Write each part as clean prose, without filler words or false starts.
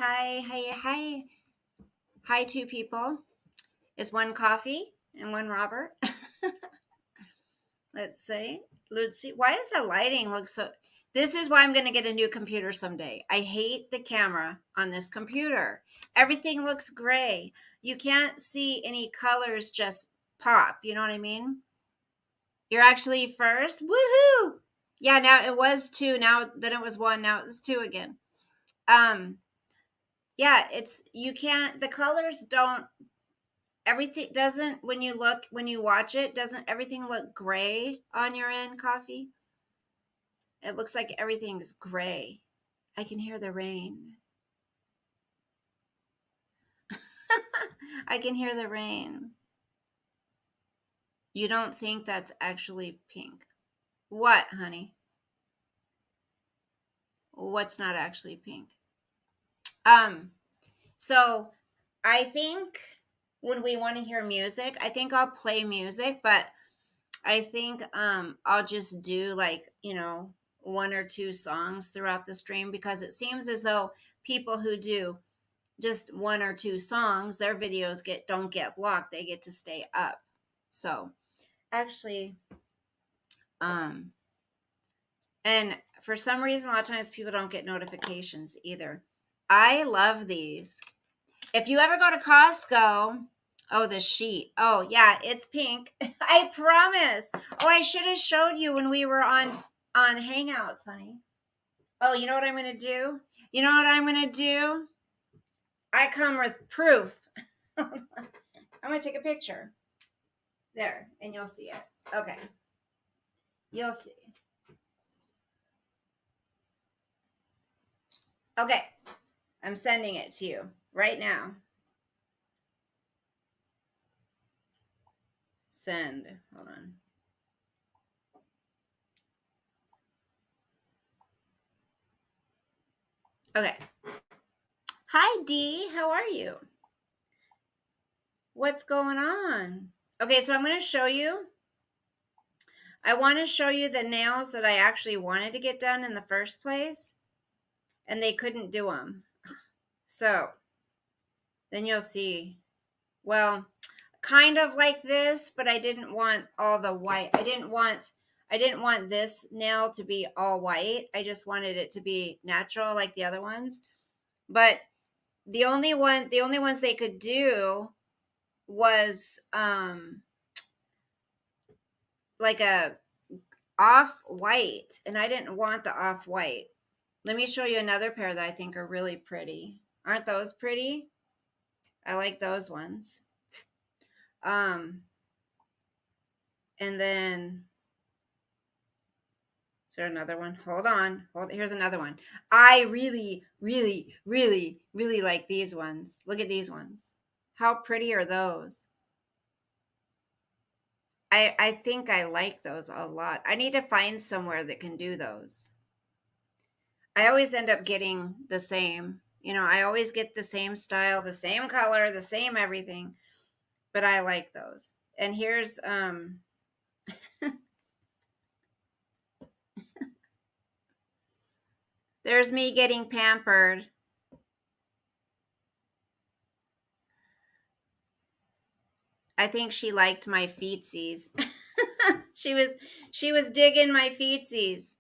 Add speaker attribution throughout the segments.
Speaker 1: Hi. Hi, two people. Is one coffee and one Robert? Let's see. Let's see. Why does the lighting look so? This is why I'm going to get a new computer someday. I hate the camera on this computer. Everything looks gray. You can't see any colors just pop. You know what I mean? You're actually first. Woohoo! Yeah, now it was two. Now then it was one. Now it's two again. Um, yeah, you can't. The colors don't. Everything doesn't when you watch it, doesn't everything look gray on your end, coffee? It looks like everything's gray. I can hear the rain. I can hear the rain. You don't think that's actually pink? What, honey? What's not actually pink? So I think when we want to hear music, I think I'll play music, but I think I'll just do like, one or two songs throughout the stream because it seems as though people who do just one or two songs, their videos don't get blocked. They get to stay up. So actually, um, and for some reason, a lot of times people don't get notifications either. I love these. If you ever go to Costco, oh, the sheet. Oh, yeah, it's pink. I promise. Oh, I should have showed you when we were on Hangouts, honey. Oh, you know what I'm going to do? You know what I'm going to do? I come with proof. I'm going to take a picture. There, and you'll see it. Okay. You'll see. Okay. I'm sending it to you right now. Send. Hold on. Okay. Hi, Dee. How are you? What's going on? Okay, so I'm going to show you. I want to show you the nails that I actually wanted to get done in the first place, and they couldn't do them. So then you'll see. Well, kind of like this, but I didn't want all the white. I didn't want this nail to be all white. I just wanted it to be natural like the other ones. But the only ones they could do was like a off white, and I didn't want the off white. Let me show you another pair that I think are really pretty. Aren't those pretty? I like those ones. And then is there another one? Hold on. Here's another one. I really, really, really, really like these ones. Look at these ones. How pretty are those? I think I like those a lot. I need to find somewhere that can do those. I always end up getting the same. I always get the same style, the same color, the same everything. But I like those. And here's there's me getting pampered. I think she liked my feetsies. she was digging my feetsies.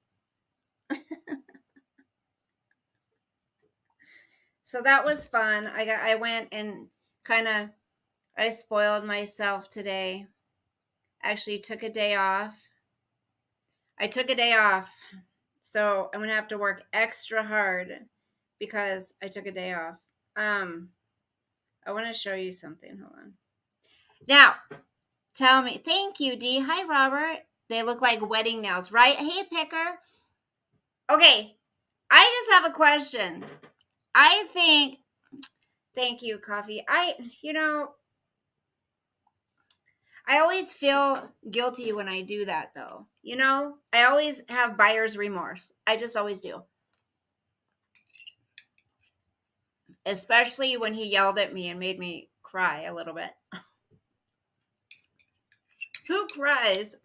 Speaker 1: So that was fun. I went and I spoiled myself today. Actually took a day off. I took a day off. So I'm going to have to work extra hard because I took a day off. I want to show you something. Hold on. Now, tell me. Thank you, Dee. Hi, Robert. They look like wedding nails, right? Hey, Picker. Okay, I just have a question. I think, thank you, Coffee. I always feel guilty when I do that, though. I always have buyer's remorse. I just always do. Especially when he yelled at me and made me cry a little bit. Who cries?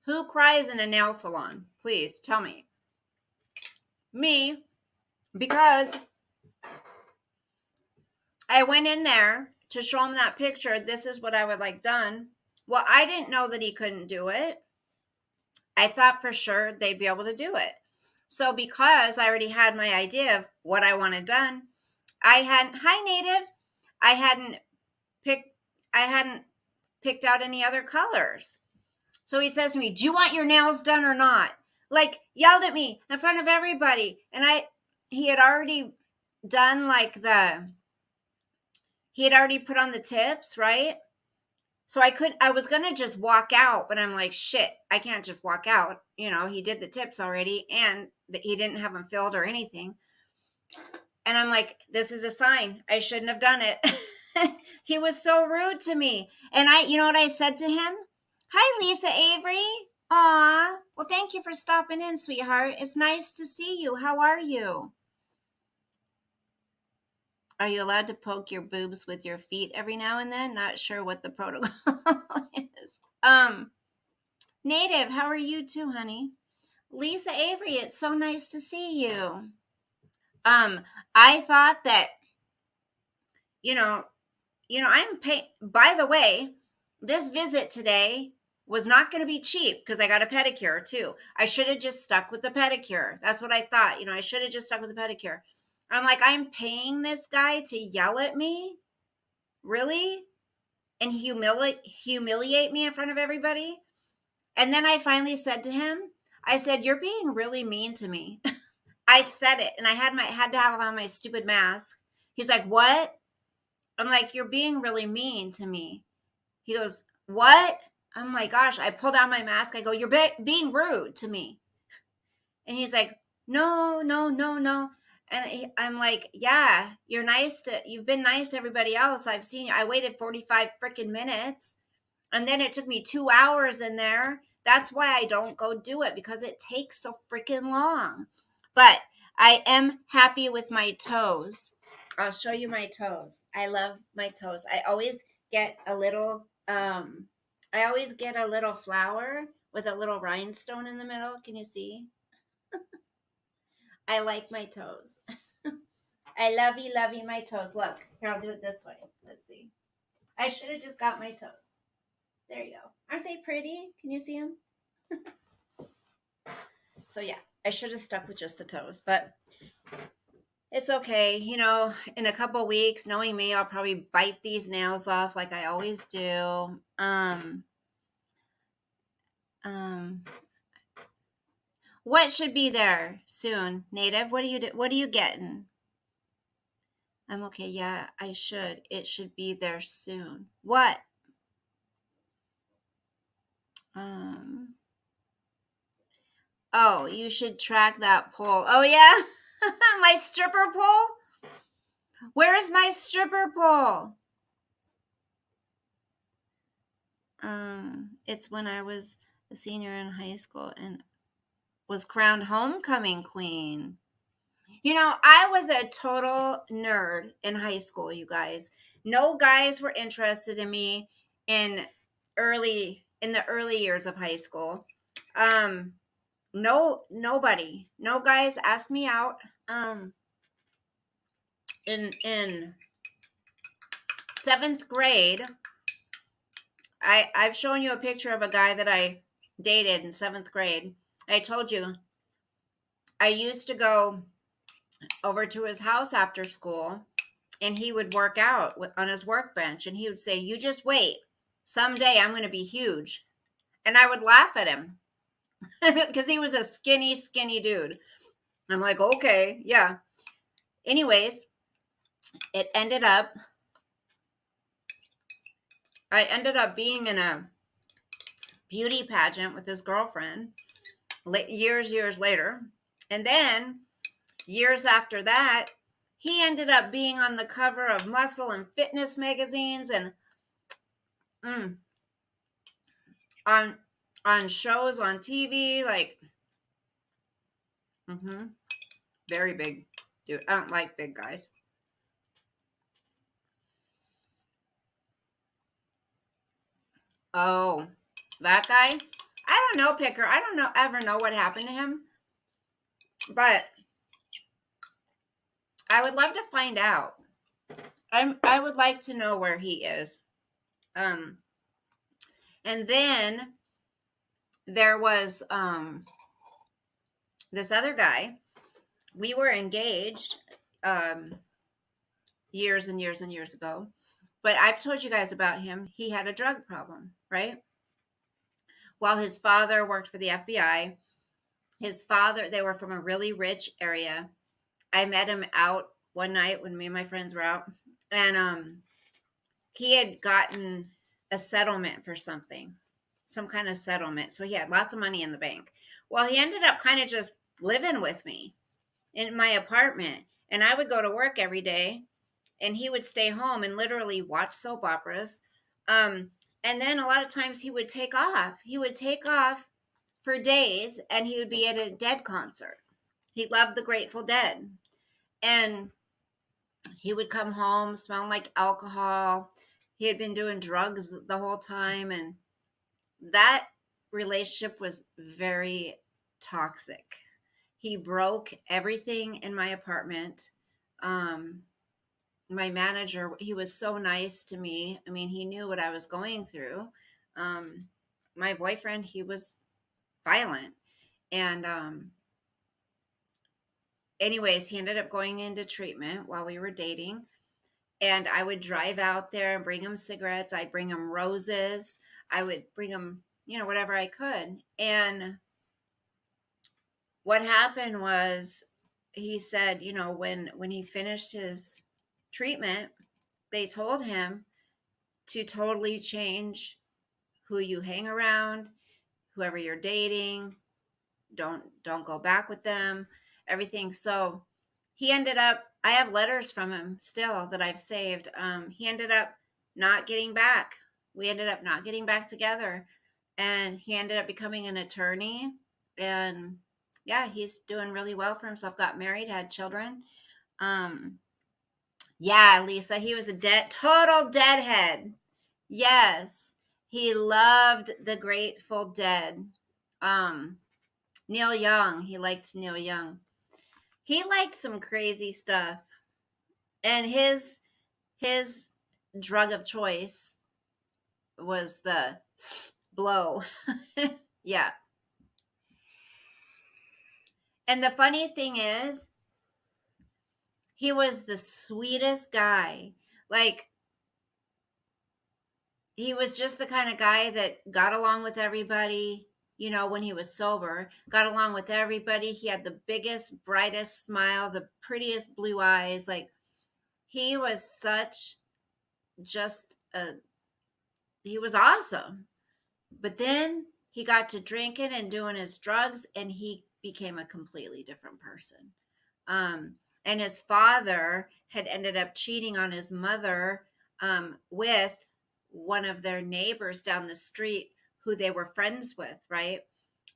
Speaker 1: Who cries in a nail salon? Please tell me. Me, because I went in there to show him that picture. This is what I would like done. Well, I didn't know that he couldn't do it. I thought for sure they'd be able to do it. So because I already had my idea of what I wanted done, hi Native, I hadn't picked I hadn't picked out any other colors. So he says to me, "Do you want your nails done or not?" Like yelled at me in front of everybody. And he had already done like he had already put on the tips, right? So I was going to just walk out, but I'm like, shit, I can't just walk out. He did the tips already and he didn't have them filled or anything. And I'm like, this is a sign. I shouldn't have done it. He was so rude to me. And you know what I said to him? Hi, Lisa Avery. Aw. Well, thank you for stopping in, sweetheart. It's nice to see you. How are you? Are you allowed to poke your boobs with your feet every now and then? Not sure what the protocol is. Native, how are you too, honey? Lisa Avery, it's so nice to see you. I thought that, you know, I'm paying. By the way, this visit today was not going to be cheap because I got a pedicure too. I should have just stuck with the pedicure. That's what I thought. I should have just stuck with the pedicure. I'm like, I'm paying this guy to yell at me? Really? And humiliate me in front of everybody? And then I finally said to him, I said, "You're being really mean to me." I said it, and I had to have on my stupid mask. He's like, "What?" I'm like, "You're being really mean to me." He goes, "What?" I'm like, "Gosh!" I pulled out my mask. I go, "You're being rude to me." And he's like, "No, no, no, no." And I'm like, "Yeah, you've been nice to everybody else. I've seen you. I waited 45 freaking minutes. And then it took me 2 hours in there. That's why I don't go do it, because it takes so freaking long. But I am happy with my toes. I'll show you my toes. I love my toes. I always get a little flower with a little rhinestone in the middle. Can you see? I like my toes. I lovey my toes. Look, here, I'll do it this way. Let's see. I should have just got my toes. There you go. Aren't they pretty? Can you see them? So yeah, I should have stuck with just the toes, but it's okay. In a couple weeks, knowing me, I'll probably bite these nails off like I always do. What should be there soon, Native? What are you getting? I'm okay. Yeah, I should. It should be there soon. What? Oh, you should track that pole. Oh yeah, my stripper pole. Where's my stripper pole? It's when I was a senior in high school and was crowned homecoming queen. I was a total nerd in high school, you guys. No guys were interested in me in the early years of high school. Nobody. No guys asked me out. In 7th grade, I've shown you a picture of a guy that I dated in 7th grade. I told you I used to go over to his house after school, and he would work out on his workbench, and he would say, "You just wait. Someday I'm going to be huge." And I would laugh at him because he was a skinny dude. I'm like, okay, yeah. Anyways, I ended up being in a beauty pageant with his girlfriend years later. And then years after that, he ended up being on the cover of muscle and fitness magazines and on shows on TV, like very big dude. I don't like big guys. Oh, that guy? I don't know, Picker. I don't ever know what happened to him. But I would love to find out. I would like to know where he is. Um, and then there was this other guy. We were engaged um, years and years and years ago, but I've told you guys about him. He had a drug problem, right? While his father worked for the FBI, his father, they were from a really rich area. I met him out one night when me and my friends were out, and he had gotten a settlement for something, some kind of settlement. So he had lots of money in the bank. Well, he ended up kind of just living with me in my apartment, and I would go to work every day, and he would stay home and literally watch soap operas. Um, and then a lot of times he would take off. He would take off for days, and he would be at a Dead concert. He loved the Grateful Dead, and he would come home smelling like alcohol. He had been doing drugs the whole time, and that relationship was very toxic. He broke everything in my apartment. Um, my manager, he was so nice to me. I mean, he knew what I was going through. Um, my boyfriend, he was violent. And anyways, he ended up going into treatment while we were dating. And I would drive out there and bring him cigarettes. I'd bring him roses. I would bring him, whatever I could. And what happened was he said, when he finished his treatment, they told him to totally change who you hang around, whoever you're dating, don't go back with them, everything. So he ended up, I have letters from him still that I've saved. He ended up not getting back. We ended up not getting back together, and he ended up becoming an attorney. And yeah, he's doing really well for himself. Got married, had children. um yeah, Lisa, he was a total deadhead. Yes, he loved the Grateful Dead. um Neil Young, he liked Neil Young. He liked some crazy stuff, and his drug of choice was the blow. Yeah. And the funny thing is, he was the sweetest guy. Like, he was just the kind of guy that got along with everybody. When he was sober, got along with everybody. He had the biggest, brightest smile, the prettiest blue eyes. Like, he was such just a he was awesome. But then he got to drinking and doing his drugs, and he became a completely different person. Um, and his father had ended up cheating on his mother with one of their neighbors down the street who they were friends with, right?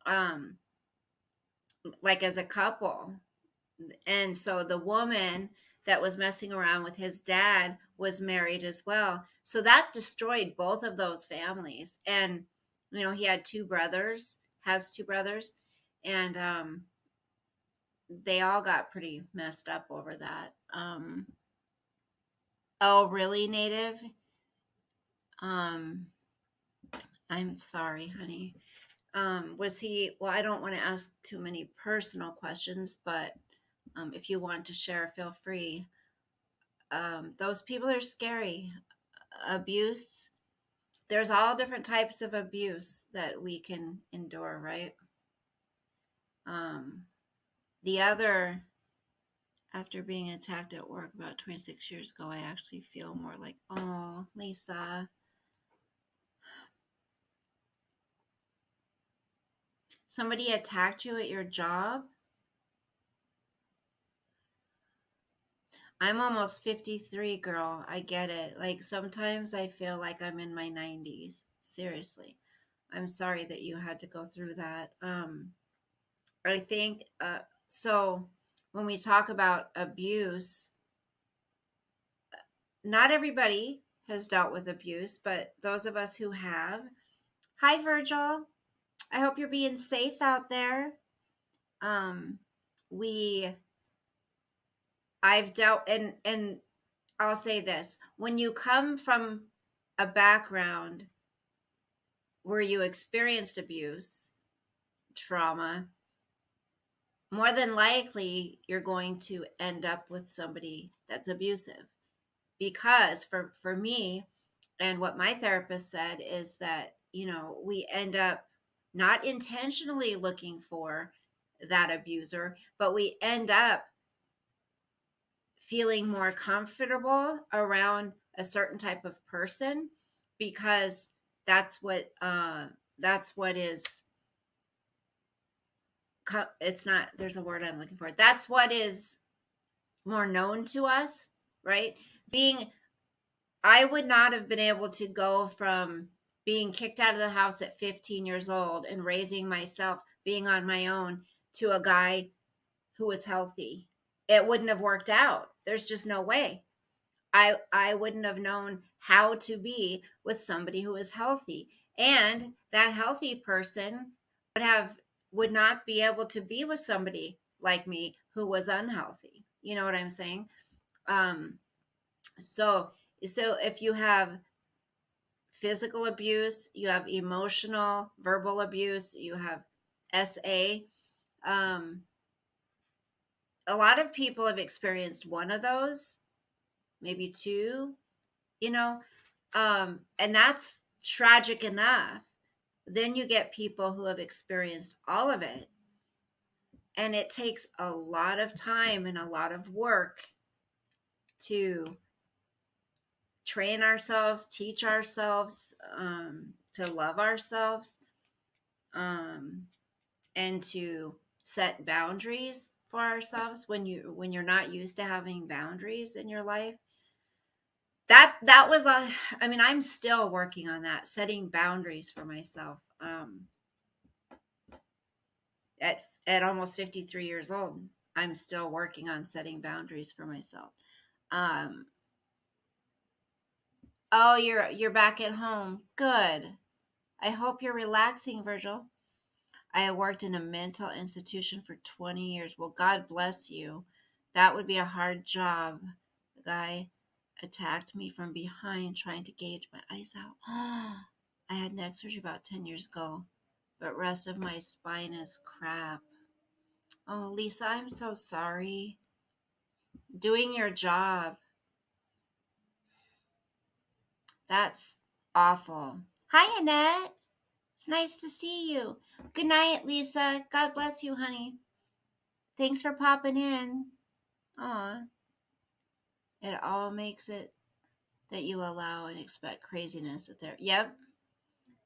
Speaker 1: Um, like, as a couple. And so the woman that was messing around with his dad was married as well. So that destroyed both of those families. And he had two brothers, has two brothers, and they all got pretty messed up over that. Oh, really, Native? Um, I'm sorry, honey. Was he? Well, I don't want to ask too many personal questions, but if you want to share, feel free. Those people are scary. Abuse, there's all different types of abuse that we can endure, right? um, the other, after being attacked at work about 26 years ago, I actually feel more like, oh, Lisa, somebody attacked you at your job. I'm almost 53, girl. I get it. Like, sometimes I feel like I'm in my 90s. Seriously. I'm sorry that you had to go through that. I think so. When we talk about abuse, not everybody has dealt with abuse, but those of us who have. Hi, Virgil. I hope you're being safe out there. Um, we I've dealt, and I'll say this, when you come from a background where you experienced abuse, trauma, more than likely you're going to end up with somebody that's abusive. Because for me, and what my therapist said is that, we end up not intentionally looking for that abuser, but we end up feeling more comfortable around a certain type of person, because that's what is, it's not, there's a word I'm looking for, that's what is more known to us, right? Being I would not have been able to go from being kicked out of the house at 15 years old and raising myself, being on my own, to a guy who was healthy. It wouldn't have worked out. There's just no way. I wouldn't have known how to be with somebody who is healthy. And that healthy person would not be able to be with somebody like me who was unhealthy. You know what I'm saying? Um, so so if you have physical abuse, you have emotional, verbal abuse, you have SA. Um, a lot of people have experienced one of those, maybe two, and that's tragic enough. Then you get people who have experienced all of it, and it takes a lot of time and a lot of work to train ourselves, teach ourselves, to love ourselves, um, and to set boundaries for ourselves when you're not used to having boundaries in your life. That was a I mean, I'm still working on that, setting boundaries for myself. At almost 53 years old, I'm still working on setting boundaries for myself. um oh, you're back at home. Good. I hope you're relaxing, Virgil. I have worked in a mental institution for 20 years. Well, God bless you. That would be a hard job. The guy attacked me from behind, trying to gauge my eyes out. I had neck surgery about 10 years ago, but rest of my spine is crap. Oh, Lisa, I'm so sorry. Doing your job. That's awful. Hi, Annette. It's nice to see you. Good night, Lisa. God bless you, honey. Thanks for popping in. Aw. It all makes it that you allow and expect craziness that there. Yep.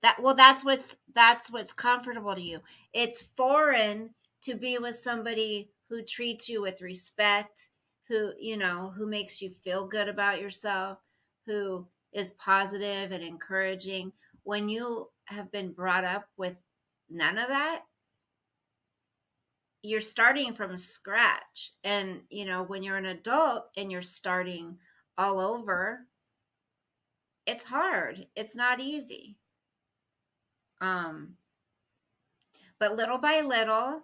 Speaker 1: That's what's comfortable to you. It's foreign to be with somebody who treats you with respect, who makes you feel good about yourself, who is positive and encouraging. When you have been brought up with none of that, you're starting from scratch. And when you're an adult and you're starting all over, it's hard. It's not easy. Um, but little by little,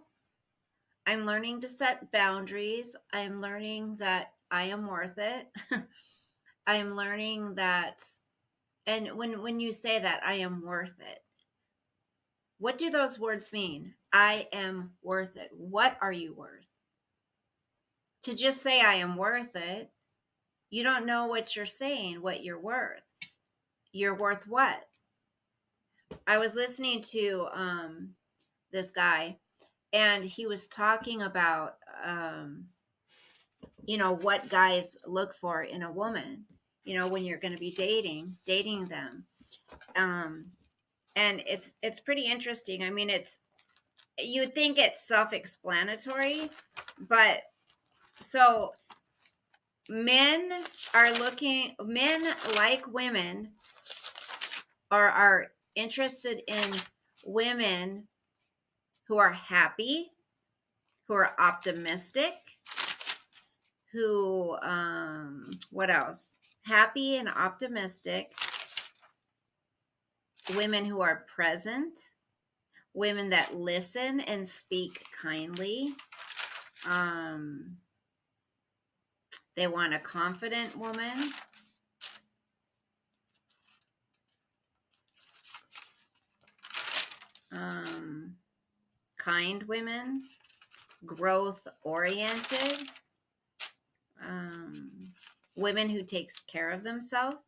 Speaker 1: I'm learning to set boundaries. I'm learning that I am worth it. I'm learning that, and when you say that, I am worth it, what do those words mean? I am worth it. What are you worth? To just say I am worth it, you don't know what you're saying, what you're worth. You're worth what? I was listening to this guy, and he was talking about what guys look for in a woman, when you're going to be dating them. um and it's pretty interesting. I mean, you would think it's self-explanatory, but so men men like women, or are interested in women who are happy, who are optimistic, who what else? Happy and optimistic, women who are present, women that listen and speak kindly, um They want a confident woman. Kind women, growth oriented, women who takes care of themselves.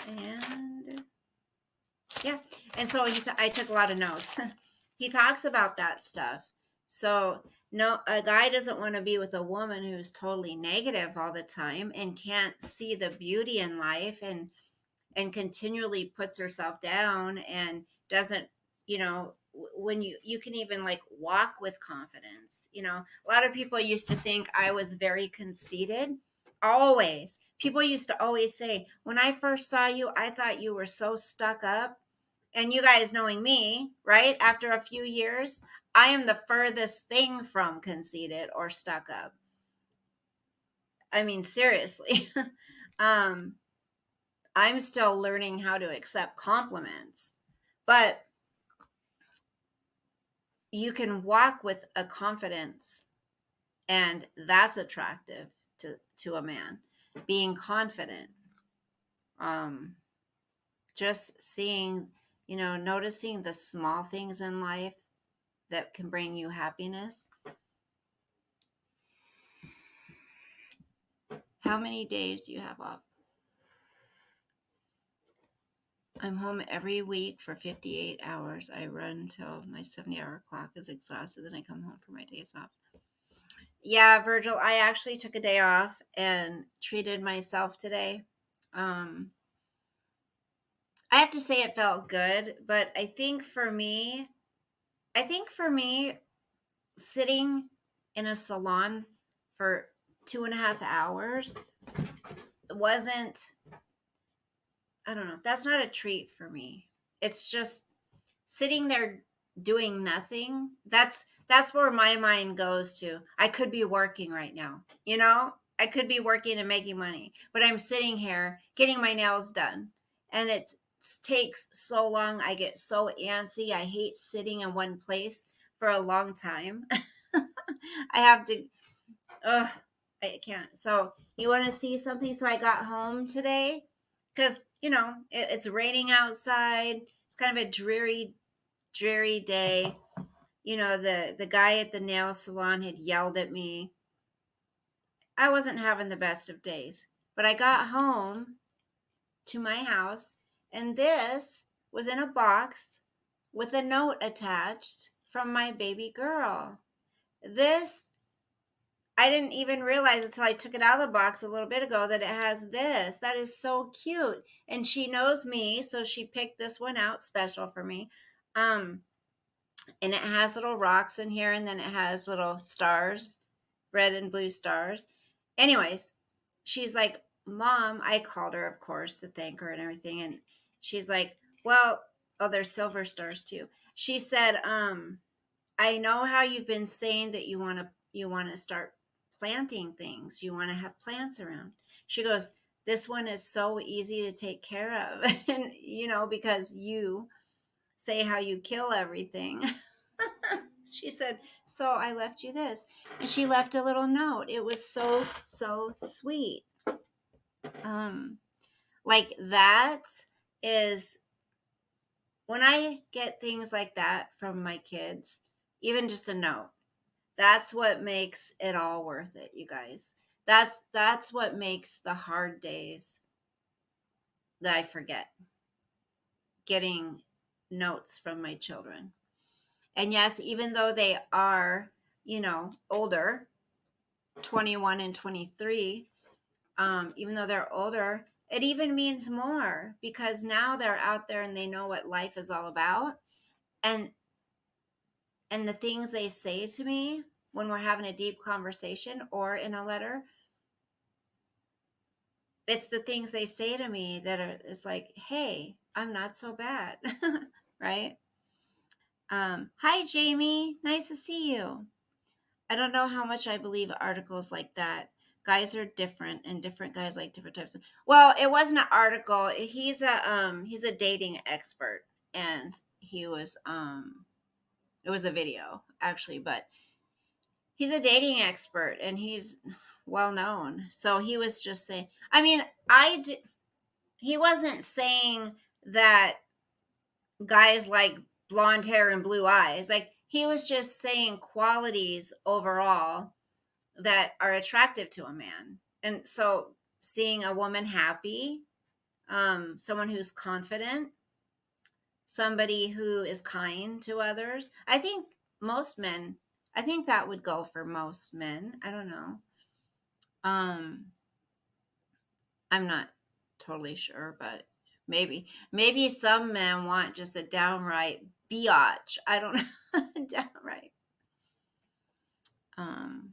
Speaker 1: And yeah, and so I took a lot of notes. He talks about that stuff. So no, a guy doesn't want to be with a woman who's totally negative all the time and can't see the beauty in life, and continually puts herself down and doesn't, when you can even like walk with confidence. A lot of people used to think I was very conceited. Always, people used to always say, when I first saw you, I thought you were so stuck up. And you guys knowing me, right, after a few years, I am the furthest thing from conceited or stuck up. I mean, seriously. um I'm still learning how to accept compliments, but you can walk with a confidence, and that's attractive to a man. Being confident, um, just seeing, noticing the small things in life that can bring you happiness. How many days do you have off? I'm home every week for 58 hours. I run till my 70-hour clock is exhausted, then I come home for my days off. Yeah, Virgil, I actually took a day off and treated myself today. Um, I have to say it felt good, but I think for me, sitting in a salon for 2.5 hours wasn't, I don't know, that's not a treat for me. It's just sitting there doing nothing. That's where my mind goes to. I could be working right now, I could be working and making money, but I'm sitting here getting my nails done, and it takes so long. I get so antsy. I hate sitting in one place for a long time. I have to, ugh, I can't. So you want to see something? So I got home today because it's raining outside. It's kind of a dreary day. The guy at the nail salon had yelled at me. I wasn't having the best of days, but I got home to my house, and this was in a box with a note attached from my baby girl. This, I didn't even realize until I took it out of the box a little bit ago that it has this. That is so cute. And she knows me, so she picked this one out special for me. And it has little rocks in here, and then it has little stars, red and blue stars. Anyways, she's like, Mom, I called her, of course, to thank her and everything. And she's like, well, oh, there's silver stars too. She said, I know how you've been saying that you want to start planting things. You want to have plants around. She goes, this one is so easy to take care of. And, because you say how you kill everything. She said, so I left you this. And she left a little note. It was so, so sweet. Like that is when I get things like that from my kids, even just a note, that's what makes it all worth it, you guys. That's what makes the hard days that I forget, getting notes from my children. And yes, even though they are, older, 21 and 23, even though they're older, it even means more because now they're out there and they know what life is all about. And the things they say to me when we're having a deep conversation or in a letter, it's the things they say to me that are, it's like, hey, I'm not so bad. Right? Hi, Jamie. Nice to see you. I don't know how much I believe articles like that. Guys are different, and different guys like different types of. Well, it wasn't an article. He's a dating expert, and he was it was a video actually, but he's a dating expert and he's well known. So he was just saying, I mean, he wasn't saying that guys like blonde hair and blue eyes. Like he was just saying qualities overall that are attractive to a man. And so seeing a woman happy, someone who's confident, somebody who is kind to others. I think most men, I think that would go for most men. I don't know. Um, I'm not totally sure, but maybe some men want just a downright biatch. I don't know. Downright. Um,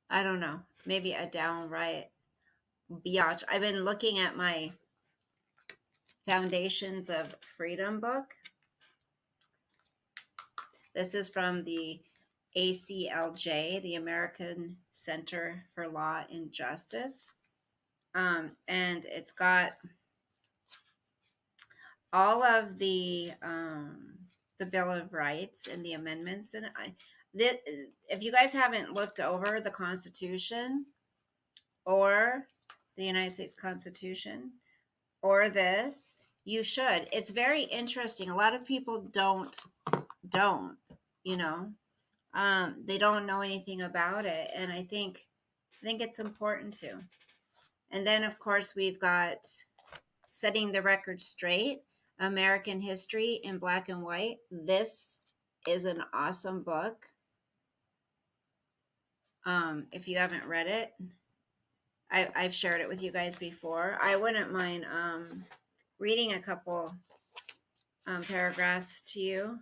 Speaker 1: I don't know. Maybe a downright biatch. I've been looking at my Foundations of Freedom book. This is from the ACLJ, the American Center for Law and Justice. And it's got all of the Bill of Rights and the amendments. And if you guys haven't looked over the Constitution or the United States Constitution or this, you should. It's very interesting. A lot of people don't, you know, they don't know anything about it. And I think it's important to. And then of course we've got Setting the Record Straight, American History in Black and White. This is an awesome book. If you haven't read it, I've shared it with you guys before. I wouldn't mind reading a couple paragraphs to you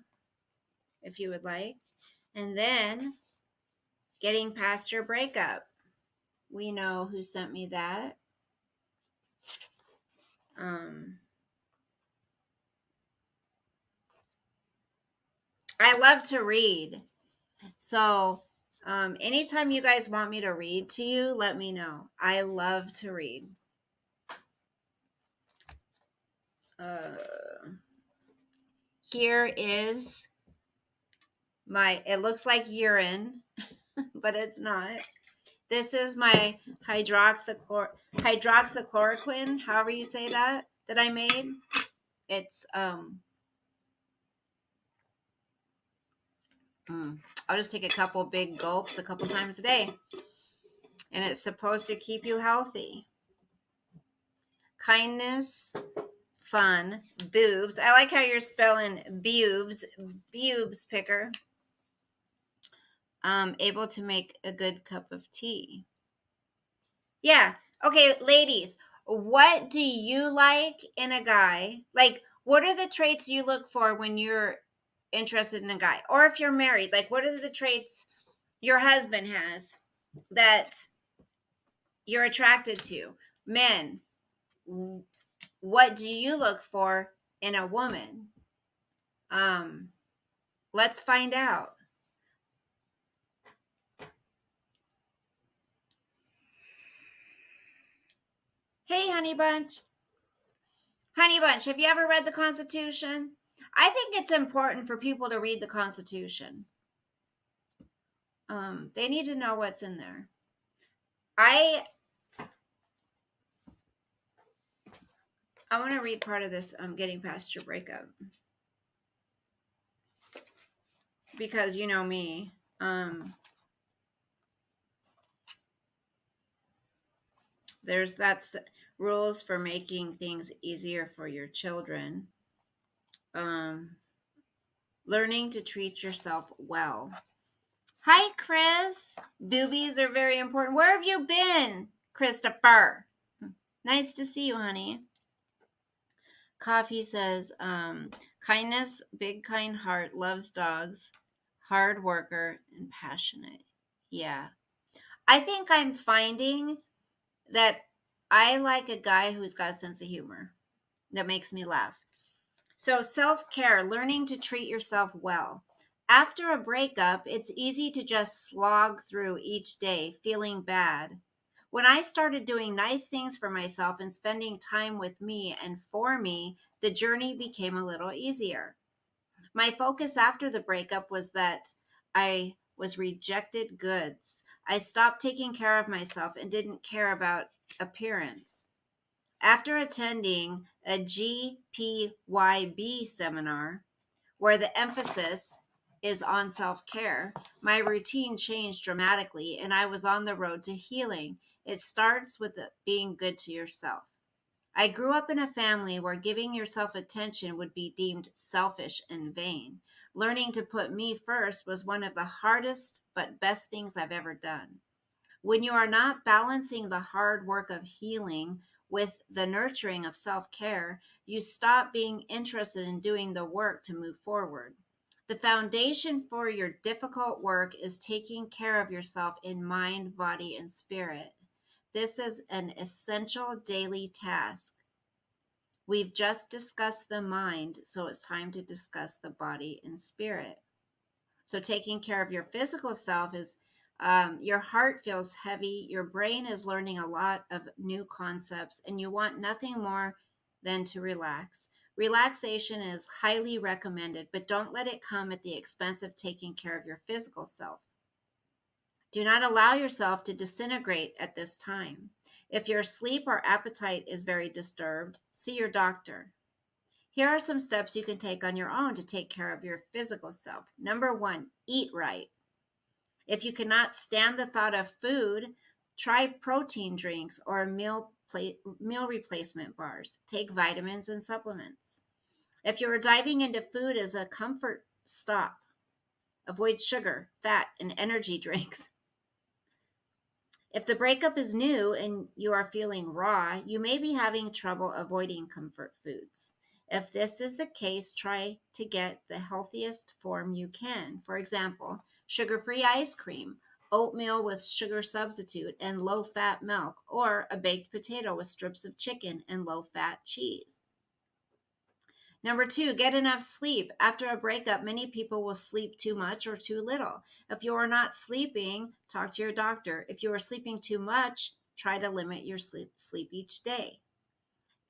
Speaker 1: if you would like. And then Getting Past Your Breakup. We know who sent me that. I love to read. So anytime you guys want me to read to you, let me know. I love to read. Here is it looks like urine, but it's not. This is my hydroxychloroquine, however you say that I made. It's I'll just take a couple big gulps a couple times a day. And it's supposed to keep you healthy. Kindness, fun, boobs. I like how you're spelling boobs picker. Able to make a good cup of tea. Yeah. Okay, ladies, what do you like in a guy? Like, what are the traits you look for when you're interested in a guy? Or if you're married, like, what are the traits your husband has that you're attracted to? Men, what do you look for in a woman? Let's find out. Hey, Honey Bunch. Honey Bunch, have you ever read the Constitution? I think it's important for people to read the Constitution. They need to know what's in there. I want to read part of this. Getting Past Your Breakup, because you know me. That's rules for making things easier for your children. Learning to treat yourself well. Hi, Chris. Boobies are very important. Where have you been, Christopher? Nice to see you, honey. Coffee says, kindness, big kind heart, loves dogs, hard worker, and passionate. Yeah. I think I'm finding that I like a guy who's got a sense of humor that makes me laugh. So self-care, learning to treat yourself well. After a breakup, it's easy to just slog through each day feeling bad. When I started doing nice things for myself and spending time with me and for me, the journey became a little easier. My focus after the breakup was that I was rejected goods. I stopped taking care of myself and didn't care about appearance. After attending a GPYB seminar, where the emphasis is on self care, my routine changed dramatically and I was on the road to healing. It starts with being good to yourself. I grew up in a family where giving yourself attention would be deemed selfish and vain. Learning to put me first was one of the hardest but best things I've ever done. When you are not balancing the hard work of healing with the nurturing of self care, you stop being interested in doing the work to move forward. The foundation for your difficult work is taking care of yourself in mind, body, and spirit. This is an essential daily task. We've just discussed the mind, so it's time to discuss the body and spirit. So, taking care of your physical self is your heart feels heavy, your brain is learning a lot of new concepts, and you want nothing more than to relax. Relaxation is highly recommended, but don't let it come at the expense of taking care of your physical self. Do not allow yourself to disintegrate at this time. If your sleep or appetite is very disturbed, see your doctor. Here are some steps you can take on your own to take care of your physical self. Number one, eat right. If you cannot stand the thought of food, try protein drinks or meal replacement bars. Take vitamins and supplements. If you are diving into food as a comfort, stop. Avoid sugar, fat, and energy drinks. If the breakup is new and you are feeling raw, you may be having trouble avoiding comfort foods. If this is the case, try to get the healthiest form you can. For example, sugar free ice cream, oatmeal with sugar substitute and low fat milk, or a baked potato with strips of chicken and low fat cheese. Number two, get enough sleep. After a breakup, many people will sleep too much or too little. If you are not sleeping, talk to your doctor. If you are sleeping too much, try to limit your sleep each day.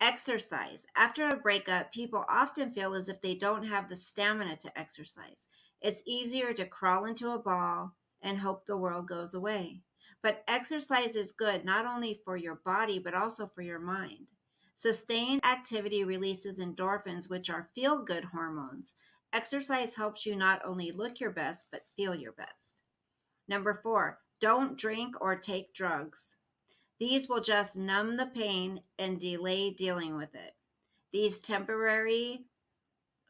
Speaker 1: Exercise. After a breakup, people often feel as if they don't have the stamina to exercise. It's easier to crawl into a ball and hope the world goes away. But exercise is good not only for your body, but also for your mind. Sustained activity releases endorphins, which are feel good hormones. Exercise helps you not only look your best, but feel your best. Number four, don't drink or take drugs. These will just numb the pain and delay dealing with it. These temporary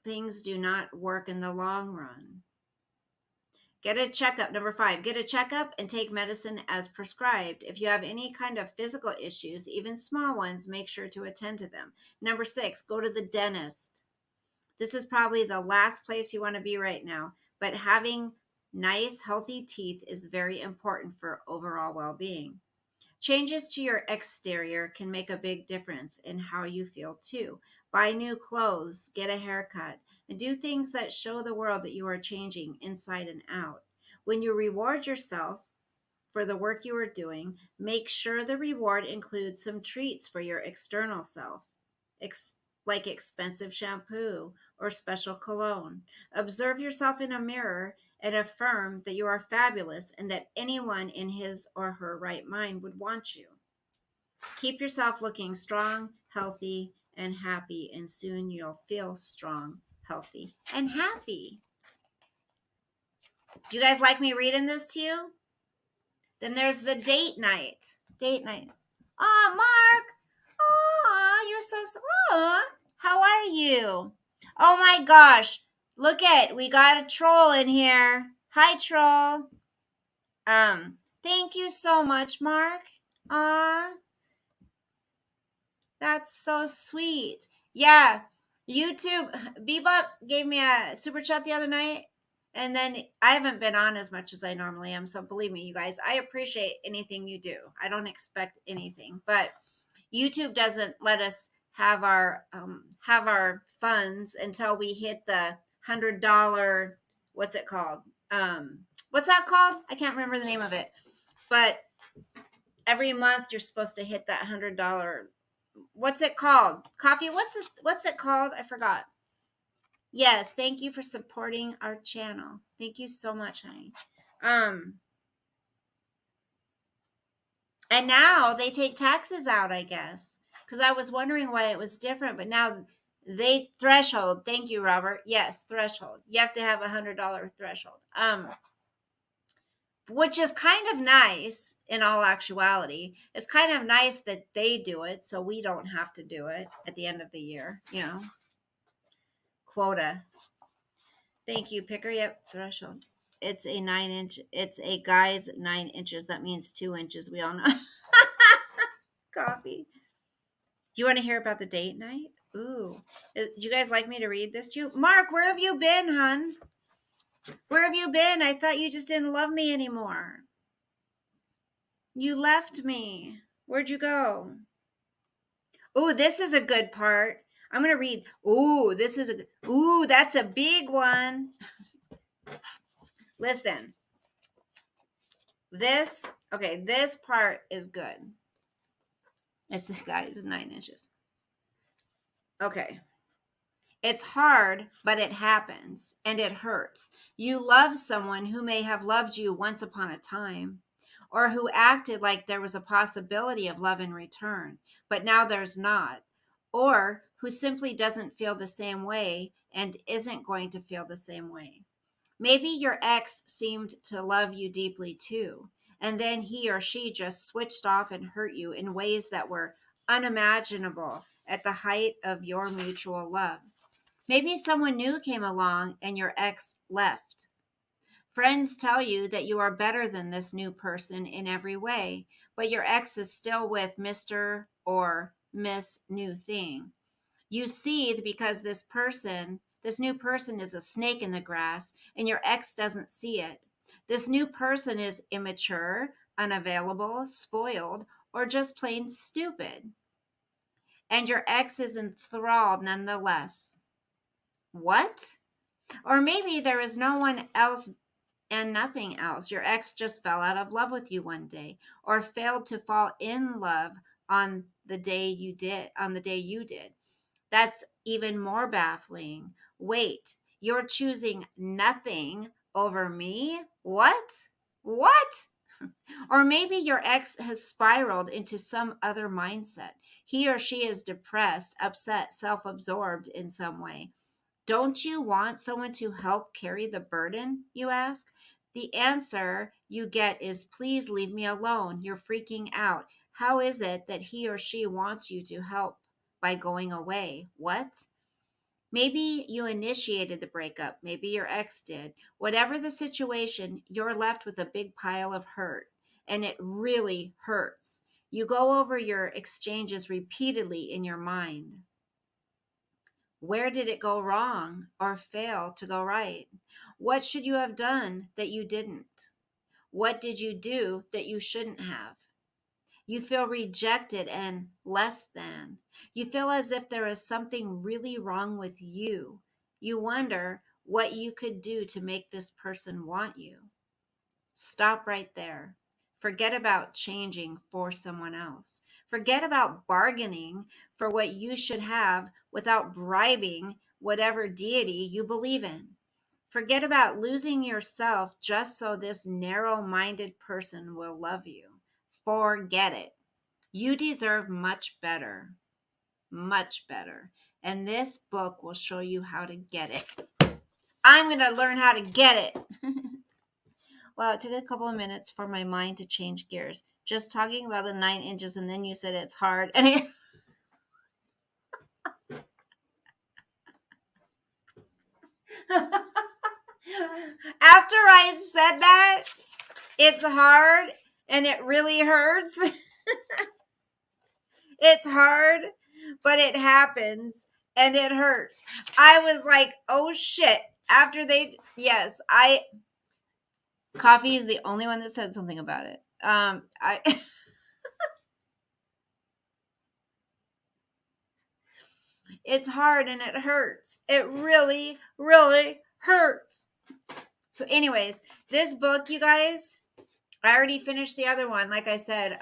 Speaker 1: things do not work in the long run. Get a checkup. Number five, get a checkup and take medicine as prescribed. If you have any kind of physical issues, even small ones, make sure to attend to them. Number six, go to the dentist. This is probably the last place you want to be right now, but having nice, healthy teeth is very important for overall well being. Changes to your exterior can make a big difference in how you feel too. Buy new clothes, get a haircut, and do things that show the world that you are changing inside and out. When you reward yourself for the work you are doing, make sure the reward includes some treats for your external self, like expensive shampoo or special cologne. Observe yourself in a mirror and affirm that you are fabulous and that anyone in his or her right mind would want you. Keep yourself looking strong, healthy, and happy, and soon you'll feel strong, healthy, and happy. Do you guys like me reading this to you? Then there's the date night. Date night. Aw, Mark. Aw, you're so. Aw, how are you? Oh my gosh. Look at, we got a troll in here. Hi, troll. Thank you so much, Mark. Aw, that's so sweet. Yeah, YouTube. Bebop gave me a super chat the other night, and then I haven't been on as much as I normally am. So believe me, you guys, I appreciate anything you do. I don't expect anything, but YouTube doesn't let us have our funds until we hit the $100. What's it called? What's that called? I can't remember the name of it, but every month you're supposed to hit that $100. What's it called? Coffee? What's it called? I forgot. Yes, thank you for supporting our channel. Thank you so much, honey. Um, and now they take taxes out, I guess. Because I was wondering why it was different, but now they threshold. Thank you, Robert. Yes, threshold. You have to have $100 threshold. Which is kind of nice in all actuality. It's kind of nice that they do it so we don't have to do it at the end of the year, quota. Thank you, Picker. Yep, threshold. It's a 9 inch. It's a guy's 9 inches. That means 2 inches. We all know. Coffee. Do you want to hear about the date night? Ooh. Do you guys like me to read this to you? Mark, where have you been, hun? Where have you been? I thought you just didn't love me anymore. You left me. Where'd you go? Ooh, this is a good part. I'm going to read. Ooh, that's a big one. Listen. This part is good. It's the guy's 9 inches. Okay. It's hard, but it happens, and it hurts. You love someone who may have loved you once upon a time, or who acted like there was a possibility of love in return, but now there's not, or who simply doesn't feel the same way and isn't going to feel the same way. Maybe your ex seemed to love you deeply too, and then he or she just switched off and hurt you in ways that were unimaginable at the height of your mutual love. Maybe someone new came along and your ex left. Friends tell you that you are better than this new person in every way, but your ex is still with Mr. or Miss New Thing. You seethe because this new person is a snake in the grass, and your ex doesn't see it. This new person is immature, unavailable, spoiled, or just plain stupid. And your ex is enthralled nonetheless. What? Or maybe there is no one else and nothing else. Your ex just fell out of love with you one day, or failed to fall in love on the day you did. That's even more baffling. Wait, you're choosing nothing over me? What? What? Or maybe your ex has spiraled into some other mindset. He or she is depressed, upset, self absorbed in some way. Don't you want someone to help carry the burden, you ask? The answer you get is, please leave me alone. You're freaking out. How is it that he or she wants you to help by going away? What? Maybe you initiated the breakup. Maybe your ex did. Whatever the situation, you're left with a big pile of hurt, and it really hurts. You go over your exchanges repeatedly in your mind. Where did it go wrong or fail to go right? What should you have done that you didn't? What did you do that you shouldn't have? You feel rejected and less than. You feel as if there is something really wrong with you. You wonder what you could do to make this person want you. Stop right there. Forget about changing for someone else. Forget about bargaining for what you should have without bribing whatever deity you believe in. Forget about losing yourself just so this narrow minded person will love you. Forget it. You deserve much better. Much better. And this book will show you how to get it. I'm going to learn how to get it. Well, it took a couple of minutes for my mind to change gears. Just talking about the 9 inches, and then you said it's hard. And after I said that, it's hard and it really hurts. It's hard, but it happens and it hurts. I was like, oh shit. Coffee is the only one that said something about it. It's hard and it hurts. It really, really hurts. So, anyways, this book, you guys, I already finished the other one, like I said.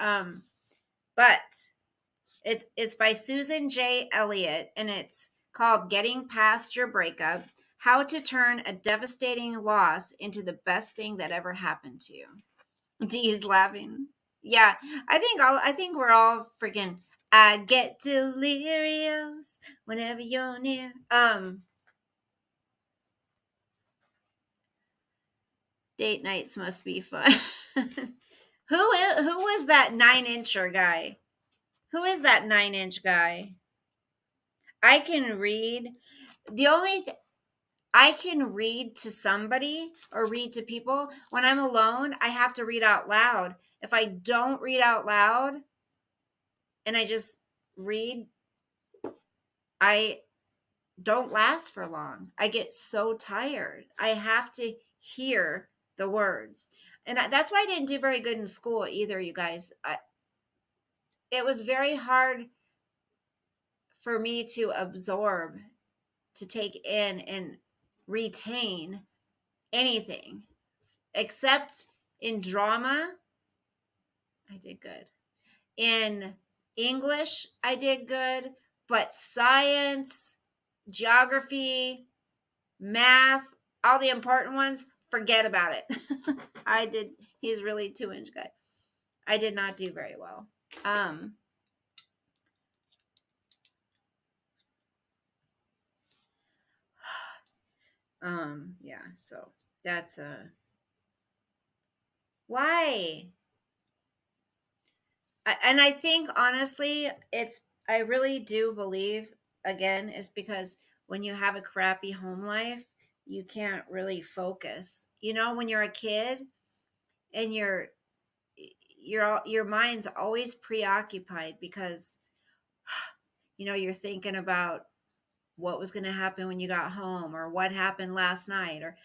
Speaker 1: But it's by Susan J. Elliott, and it's called Getting Past Your Breakup. How to turn a devastating loss into the best thing that ever happened to you. Dee's laughing. Yeah, I think we're all freaking. I get delirious whenever you're near. Date nights must be fun. Who was that 9-incher guy? Who is that 9-inch guy? I can read. The only I can read to somebody or read to people. When I'm alone, I have to read out loud. If I don't read out loud and I just read, I don't last for long. I get so tired. I have to hear the words. And that's why I didn't do very good in school either, you guys. It was very hard for me to absorb, to take in and retain anything except in drama. I did good. In English, I did good, but science, geography, math, all the important ones, forget about it. I did. He's really 2-inch guy. I did not do very well. Um, yeah, so that's why. And I think honestly, I really do believe again, is because when you have a crappy home life, you can't really focus. You know, when you're a kid and your mind's always preoccupied because you're thinking about what was going to happen when you got home or what happened last night or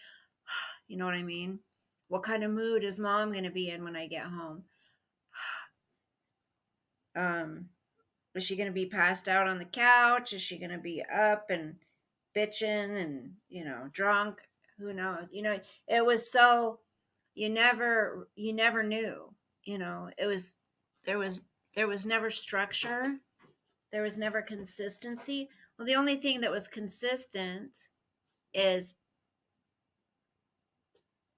Speaker 1: you know what I mean? What kind of mood is mom going to be in when I get home? Um Is she going to be passed out on the couch? Is she going to be up and bitching and, drunk? Who knows? It was so you never knew, it was there was there was never structure. There was never consistency. Well, the only thing that was consistent is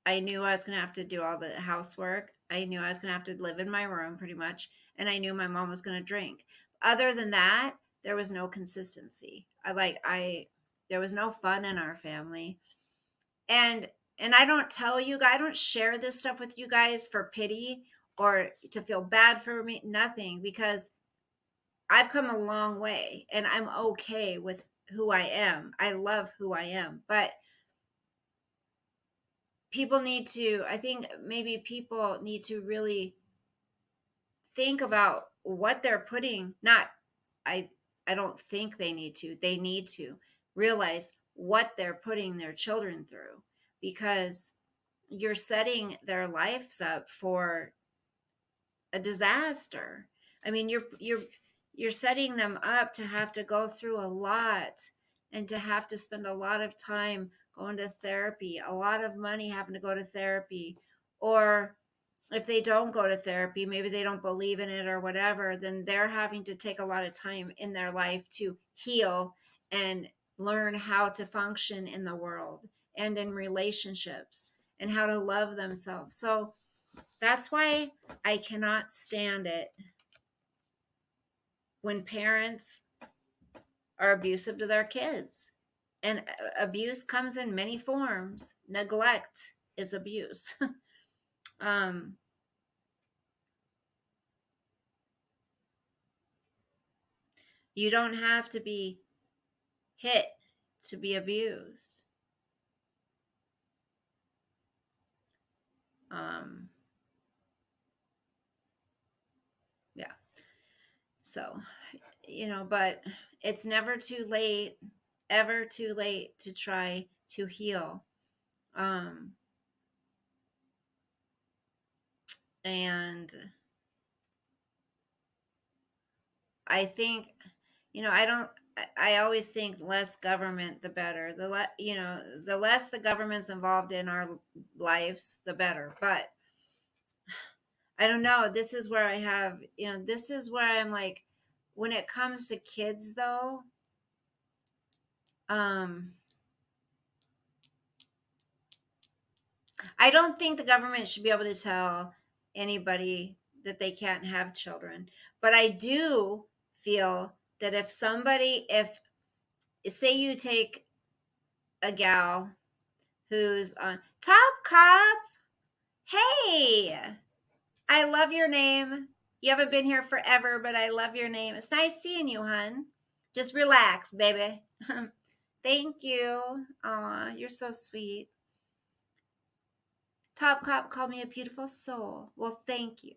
Speaker 1: I knew I was going to have to do all the housework. I knew I was going to have to live in my room pretty much. And I knew my mom was going to drink. Other than that, there was no consistency. There was no fun in our family. And, and I don't tell you guys, I don't share this stuff with you guys for pity or to feel bad for me, nothing, because I've come a long way and I'm okay with who I am. I love who I am. But I think maybe people need to really think about what they're putting, not, I, I don't think they need to realize what they're putting their children through because you're setting their lives up for a disaster. I mean, you're setting them up to have to go through a lot and to have to spend a lot of time going to therapy, a lot of money having to go to therapy, or if they don't go to therapy, maybe they don't believe in it or whatever, then they're having to take a lot of time in their life to heal and learn how to function in the world and in relationships and how to love themselves. So that's why I cannot stand it when parents are abusive to their kids. And abuse comes in many forms. Neglect is abuse. um, you don't have to be hit to be abused. Um, yeah. So, but it's never too late, ever too late to try to heal. Um, and I think, I don't, I always think less government, the better. The less the government's involved in our lives, the better. But I don't know. This is where this is where I'm like, when it comes to kids, though, um, I don't think the government should be able to tell anybody that they can't have children. But I do feel that if say you take a gal who's on Top Cop, hey, I love your name. You haven't been here forever, but I love your name. It's nice seeing you, hun. Just relax, baby. Thank you. Aw, you're so sweet. Top Cop called me a beautiful soul. Well, thank you.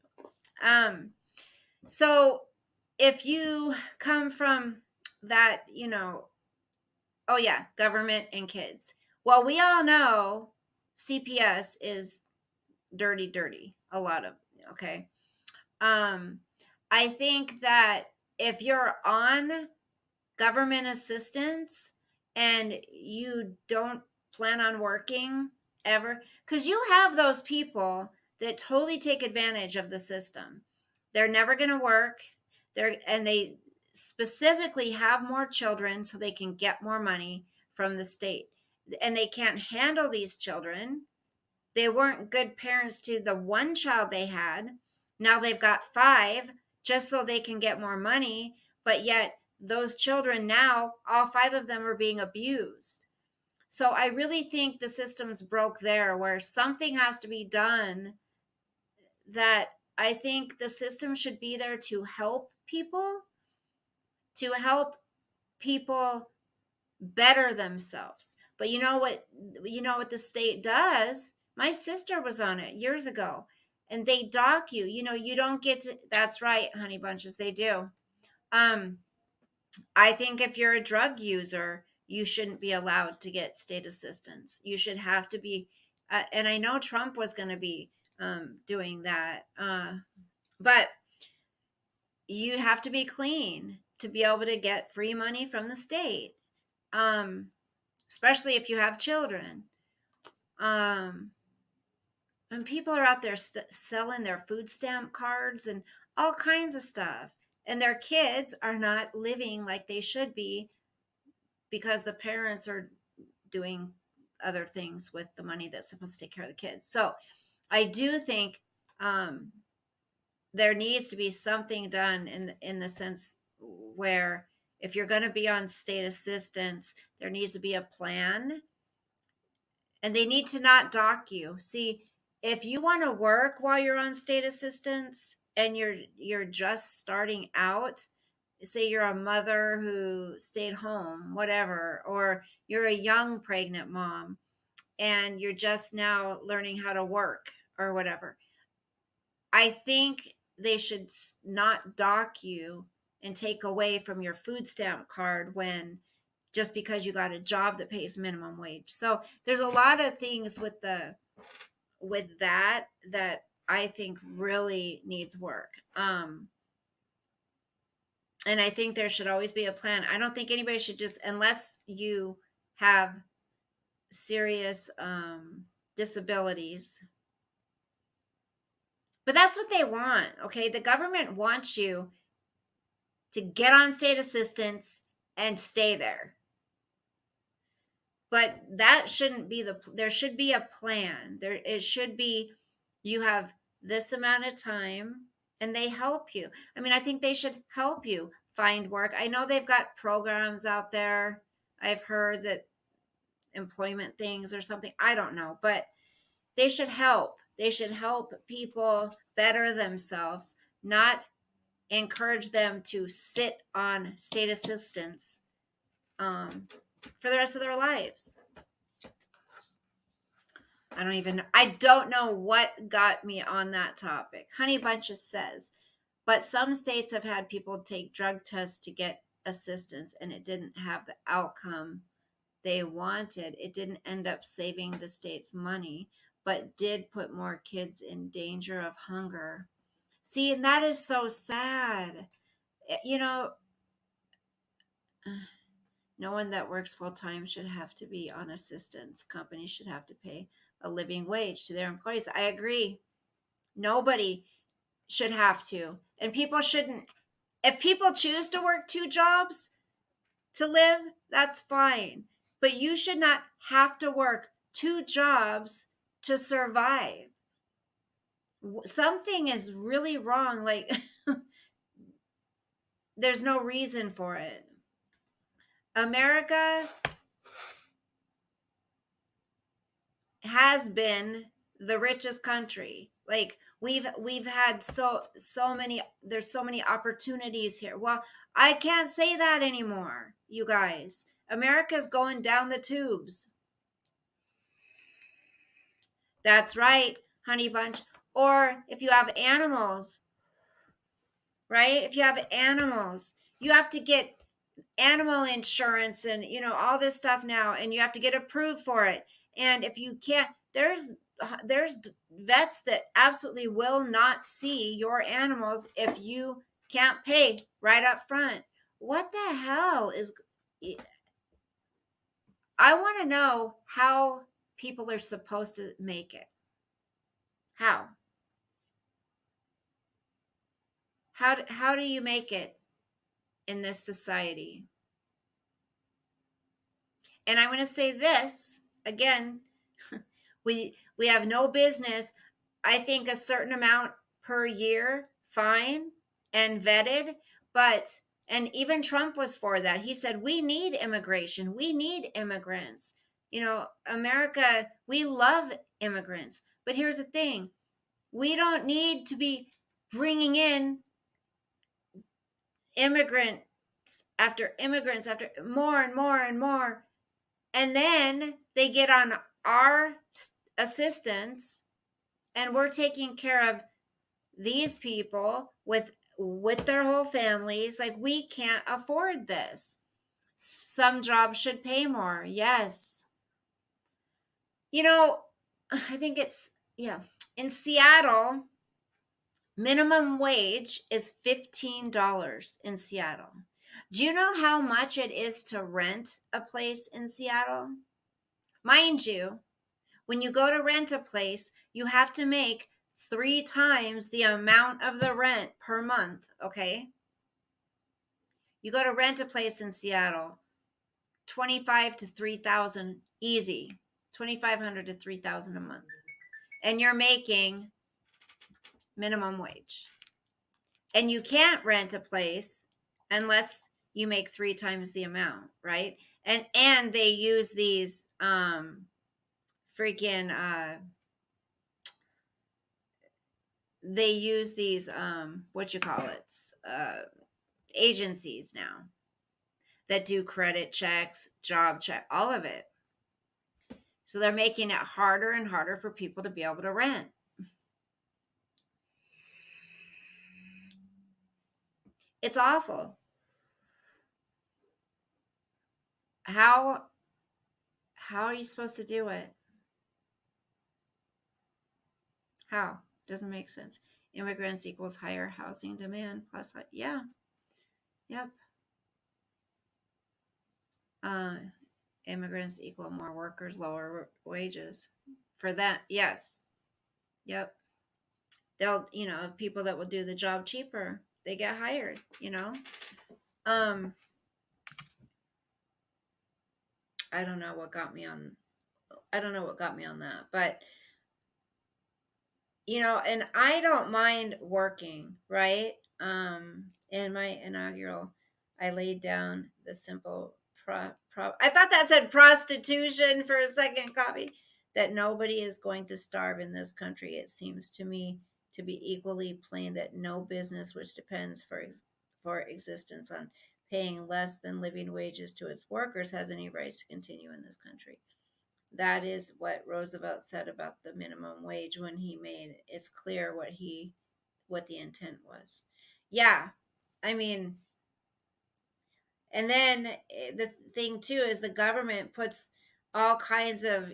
Speaker 1: Um, so if you come from that, oh yeah, government and kids. Well, we all know CPS is dirty, dirty. A lot of, okay. Um, I think that if you're on government assistance and you don't plan on working ever, because you have those people that totally take advantage of the system. They're never going to work. They specifically have more children so they can get more money from the state. And they can't handle these children. They weren't good parents to the one child they had. Now they've got five just so they can get more money, but yet those children now, all five of them are being abused. So I really think the system's broke there where something has to be done. That I think the system should be there to help people better themselves. But you know what the state does? My sister was on it years ago, and they dock you. You don't get to. That's right, honey bunches, they do. um I think if you're a drug user, you shouldn't be allowed to get state assistance. You should have to be, and I know Trump was going to be doing that, but you have to be clean to be able to get free money from the state, um, especially if you have children. Um, and people are out there selling their food stamp cards and all kinds of stuff, and their kids are not living like they should be because the parents are doing other things with the money that's supposed to take care of the kids. So I do think um, there needs to be something done in the sense where if you're going to be on state assistance, there needs to be a plan, and they need to not dock you. See, if you want to work while you're on state assistance and you're just starting out, say you're a mother who stayed home, whatever, or you're a young pregnant mom and you're just now learning how to work or whatever, I think they should not dock you and take away from your food stamp card when just because you got a job that pays minimum wage. So there's a lot of things with that I think really needs work. And I think there should always be a plan. I don't think anybody should just, unless you have serious disabilities. But that's what they want, okay? The government wants you to get on state assistance and stay there. But that shouldn't be there should be a plan. It should be, you have this amount of time and they help you. I mean, I think they should help you find work. I know they've got programs out there. I've heard that employment things or something. I don't know, but they should help. They should help people better themselves, not encourage them to sit on state assistance for the rest of their lives. I don't know what got me on that topic. Honey Bunches says, but some states have had people take drug tests to get assistance and it didn't have the outcome they wanted. It didn't end up saving the state's money, but did put more kids in danger of hunger. See, and that is so sad. You know, no one that works full time should have to be on assistance. Companies should have to pay a living wage to their employees. I agree. Nobody should have to. And people shouldn't. If people choose to work two jobs to live, that's fine. But you should not have to work two jobs to survive. Something is really wrong. Like, there's no reason for it. America has been the richest country. Like, we've had so many, there's so many opportunities here. Well, I can't say that anymore, you guys. America's going down the tubes. That's right, honey bunch. Or if you have animals, right? If you have animals, you have to get animal insurance and all this stuff now, and you have to get approved for it. And if you can't, there's vets that absolutely will not see your animals if you can't pay right up front. What the hell is, I want to know how people are supposed to make it. How do you make it in this society? And I'm going to say this again. We have no business. I think a certain amount per year, fine and vetted, but and even Trump was for that. He said we need immigration. We need immigrants. America, we love immigrants. But here's the thing. We don't need to be bringing in immigrants after more and more and more, and then they get on our assistance, and we're taking care of these people with their whole families. Like, we can't afford this. Some jobs should pay more, yes. I think it's, yeah, in Seattle, minimum wage is $15 in Seattle. Do you know how much it is to rent a place in Seattle? Mind you, when you go to rent a place, you have to make 3 times the amount of the rent per month, okay? You go to rent a place in Seattle, 25 to 3,000 easy. 2,500 to 3,000 a month. And you're making minimum wage. And you can't rent a place unless you make 3 times the amount, right? And they use these they use these agencies now that do credit checks, job check, all of it. So they're making it harder and harder for people to be able to rent. It's awful. How are you supposed to do it? How? Doesn't make sense. Immigrants equals higher housing demand plus, yeah. Yep. Immigrants equal more workers, lower wages. For that, yes. Yep. They'll, people that will do the job cheaper, they get hired, I don't know what got me on that, but and I don't mind working, right? In my inaugural, I laid down the simple I thought that said prostitution for a second, copy, that nobody is going to starve in this country. It seems to me to be equally plain that no business which depends for existence on paying less than living wages to its workers has any rights to continue in this country. That is what Roosevelt said about the minimum wage when he made it's clear what the intent was. Yeah. I mean, and then the thing too is the government puts all kinds of,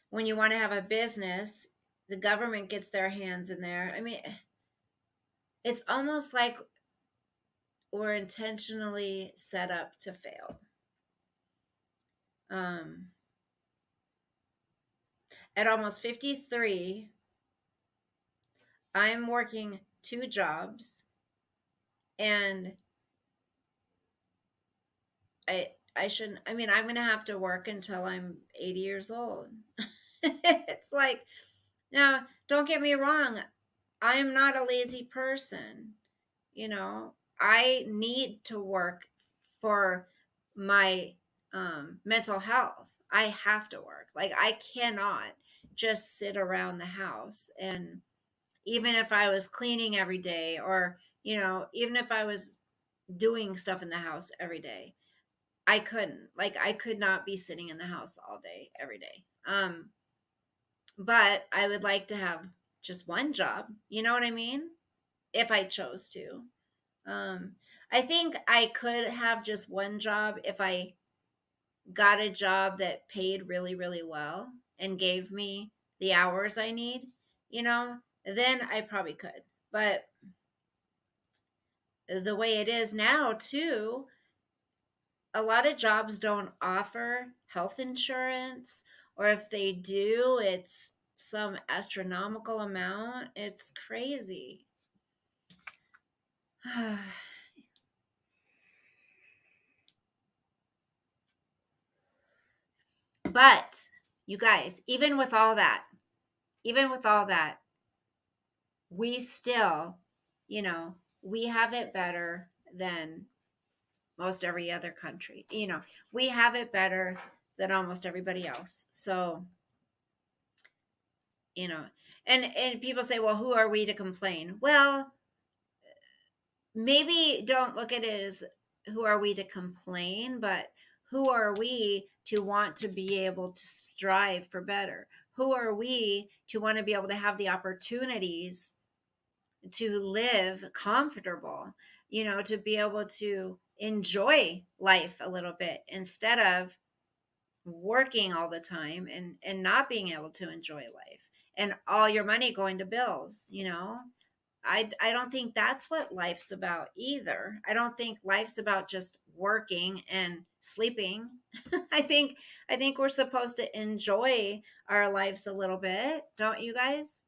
Speaker 1: when you want to have a business, the government gets their hands in there. I mean, it's almost like we're intentionally set up to fail. At almost 53, I'm working 2 jobs, and I shouldn't. I mean, I'm going to have to work until I'm 80 years old. It's like, now, don't get me wrong. I am not a lazy person. You know, I need to work for my mental health. I have to work. Like, I cannot just sit around the house. And even if I was cleaning every day, or, even if I was doing stuff in the house every day, I couldn't. Like, I could not be sitting in the house all day, every day. But I would like to have just one job. You know what I mean? If I chose to. Um, I think I could have just one job if I got a job that paid really, really well and gave me the hours I need, you know, then I probably could. But the way it is now, too, a lot of jobs don't offer health insurance, or if they do, it's some astronomical amount. It's crazy. But you guys, even with all that, we still, you know, we have it better than most every other country. We have it better than almost everybody else. So, you know, and people say, well, who are we to complain? Well, maybe don't look at it as who are we to complain, but who are we to want to be able to strive for better? Who are we to want to be able to have the opportunities to live comfortable, to be able to enjoy life a little bit instead of working all the time and not being able to enjoy life and all your money going to bills. I don't think that's what life's about either. I don't think life's about just working and sleeping. I think we're supposed to enjoy our lives a little bit, don't you guys?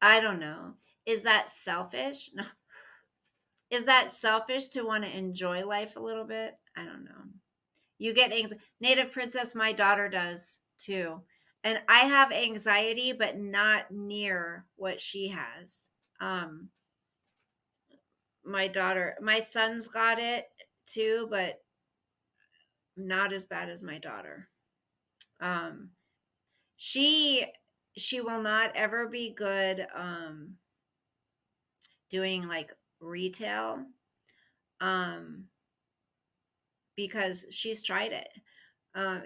Speaker 1: I don't know. Is that selfish? No. Is that selfish to want to enjoy life a little bit? I don't know. You get Native Princess, my daughter does too. And I have anxiety, but not near what she has. Um, my son's got it too, but not as bad as my daughter. Um, she she will not ever be good doing like retail. Um, because she's tried it.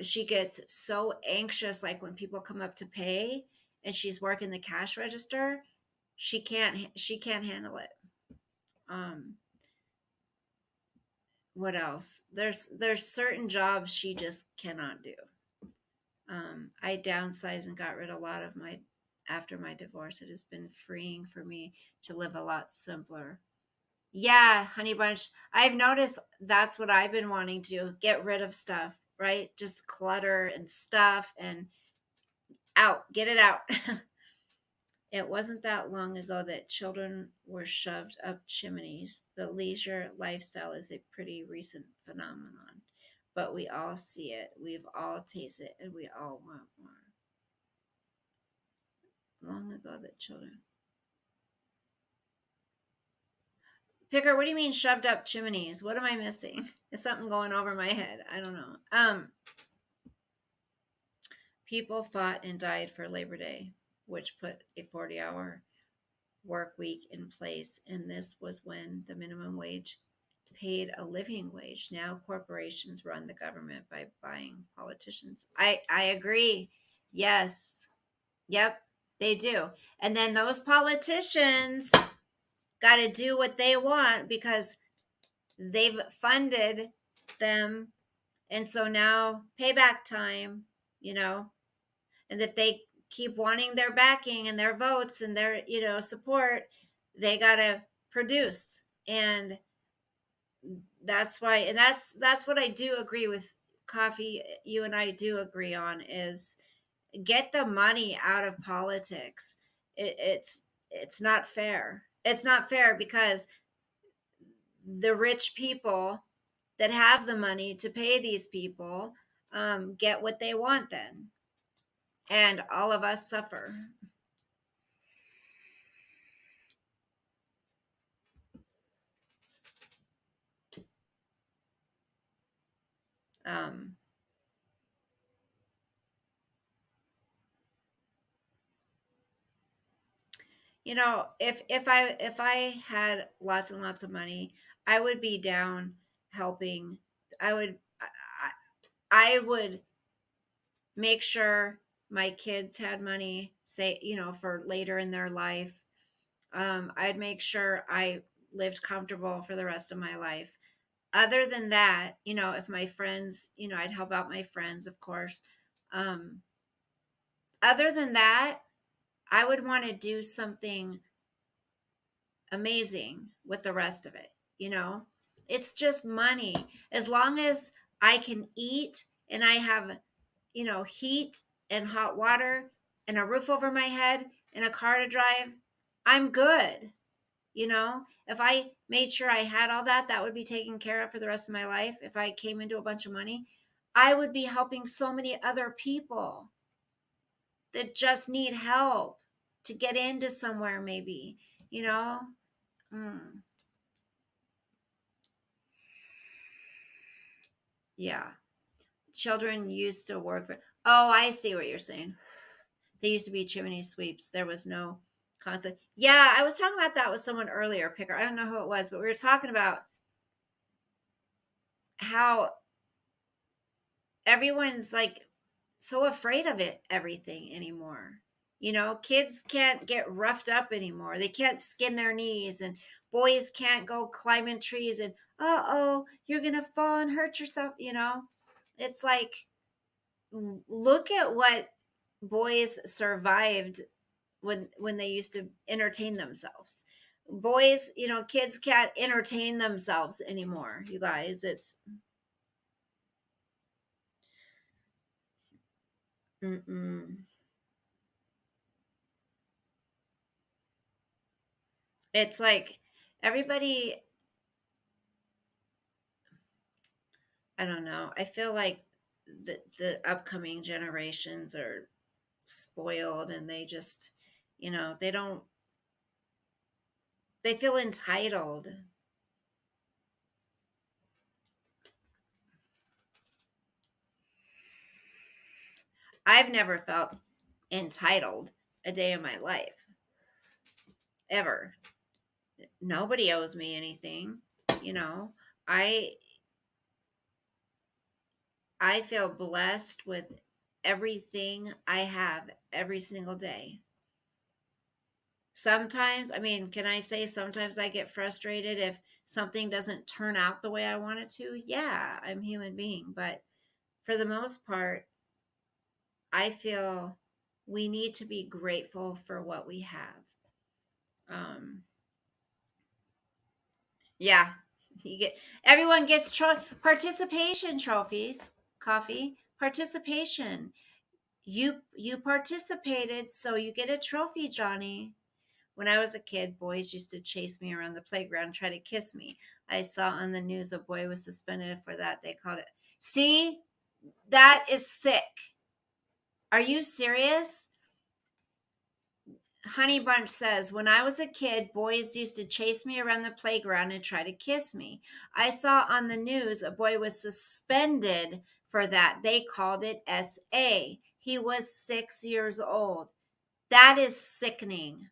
Speaker 1: She gets so anxious, like when people come up to pay and she's working the cash register, she can't handle it. Um, what else? There's certain jobs she just cannot do. I downsized and got rid of a lot of my after my divorce. It has been freeing for me to live a lot simpler. Yeah, honey bunch. I've noticed that's what I've been wanting to do, get rid of stuff, right? Just clutter and stuff and get it out. It wasn't that long ago that children were shoved up chimneys. The leisure lifestyle is a pretty recent phenomenon, but we all see it. We've all tasted it, and we all want more. Long ago that children. Picker, what do you mean shoved up chimneys? What am I missing? Is something going over my head? I don't know. People fought and died for Labor Day, which put a 40-hour work week in place, and this was when the minimum wage paid a living wage. Now corporations run the government by buying politicians. I agree. Yes. Yep, they do. And then those politicians got to do what they want because they've funded them. And so now payback time, you know, and if they keep wanting their backing and their votes and their, support, they got to produce. And that's why, and that's what I do agree with Coffee. You and I do agree on is get the money out of politics. It's not fair. It's not fair because the rich people that have the money to pay these people get what they want then, and all of us suffer. um, if I had lots and lots of money, I would be down helping. I would make sure my kids had money, say, for later in their life. I'd make sure I lived comfortable for the rest of my life. Other than that, if my friends, I'd help out my friends, of course. um Other than that, I would want to do something amazing with the rest of it. It's just money. As long as I can eat and I have, heat and hot water and a roof over my head and a car to drive, I'm good. If I made sure I had all that, that would be taken care of for the rest of my life. If I came into a bunch of money, I would be helping so many other people that just need help to get into somewhere, maybe, you know? Mm, yeah. Children used to work for, oh, I see what you're saying. They used to be chimney sweeps. There was no concept. Yeah, I was talking about that with someone earlier, Picker. I don't know who it was, but we were talking about how everyone's like so afraid of everything anymore. Kids can't get roughed up anymore. They can't skin their knees, and boys can't go climbing trees and, oh, you're gonna fall and hurt yourself. It's like, look at what boys survived when they used to entertain themselves. Boys, kids can't entertain themselves anymore, you guys. Mm-mm. It's like everybody, I don't know. I feel like the upcoming generations are spoiled, and they just, they don't, they feel entitled. I've never felt entitled a day of my life, ever. Nobody owes me anything. You know, I I feel blessed with everything I have every single day. Sometimes, I mean, can I say sometimes I get frustrated if something doesn't turn out the way I want it to? Yeah, I'm a human being, but for the most part, I feel we need to be grateful for what we have. Um, yeah, you get everyone gets participation trophies, coffee, participation. You participated, so you get a trophy, Johnny. When I was a kid, boys used to chase me around the playground and try to kiss me. I saw on the news a boy was suspended for that. They called it. See, that is sick. Are you serious? Honey Bunch says, when I was a kid, boys used to chase me around the playground and try to kiss me. I saw on the news a boy was suspended for that. They called it SA. He was 6 years old. That is sickening.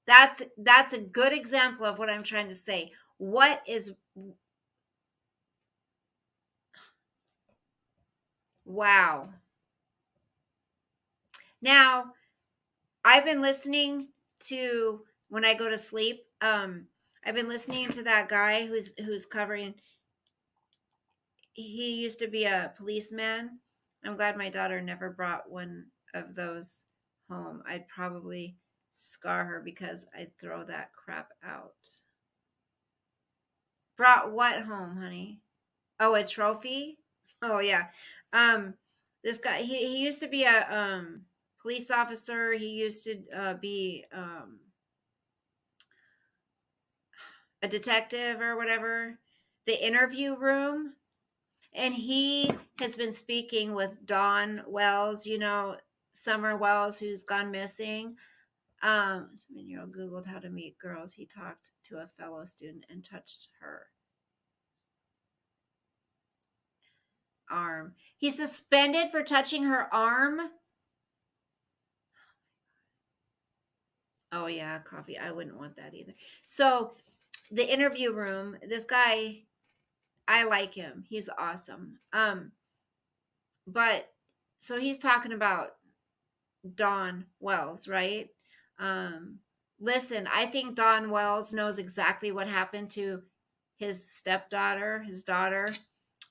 Speaker 1: That's a good example of what I'm trying to say. What is, wow. Now, I've been listening to, when I go to sleep, I've been listening to that guy who's covering, he used to be a policeman. I'm glad my daughter never brought one of those home. I'd probably scar her because I'd throw that crap out. Brought what home, honey? Oh, a trophy? Oh yeah. Um this guy, he used to be a police officer. He used to be a detective or whatever, the interview room. And he has been speaking with Dawn Wells, Summer Wells, who's gone missing. 7-year-old Googled how to meet girls. He talked to a fellow student and touched her arm. He's suspended for touching her arm. Oh, yeah, coffee. I wouldn't want that either. So, the interview room, this guy, I like him. He's awesome. But so he's talking about Dawn Wells, right? Um, Listen, I think Dawn Wells knows exactly what happened to his stepdaughter, his daughter.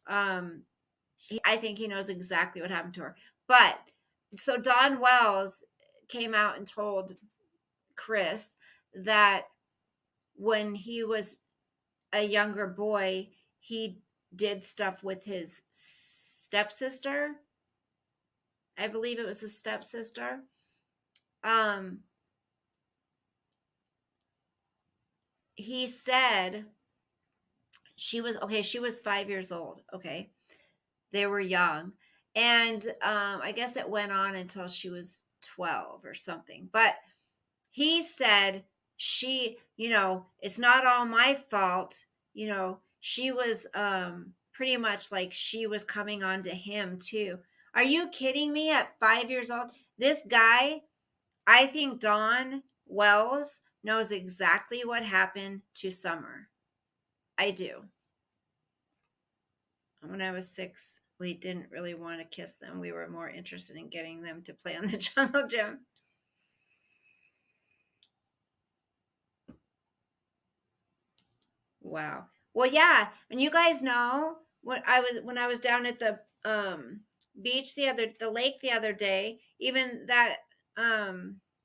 Speaker 1: I think he knows exactly what happened to her. But so Dawn Wells came out and told Chris that when he was a younger boy, he did stuff with his stepsister. I believe it was his stepsister. Um, he said she was 5 years old. Okay. They were young. And I guess it went on until she was 12 or something. But he said it's not all my fault. She was pretty much like she was coming on to him too. Are you kidding me? At 5 years old, this guy, I think Dawn Wells knows exactly what happened to Summer. I do. When I was 6, we didn't really want to kiss them. We were more interested in getting them to play on the jungle gym. Wow. Well, yeah, and you guys know when I was down at the beach the lake the other day, even that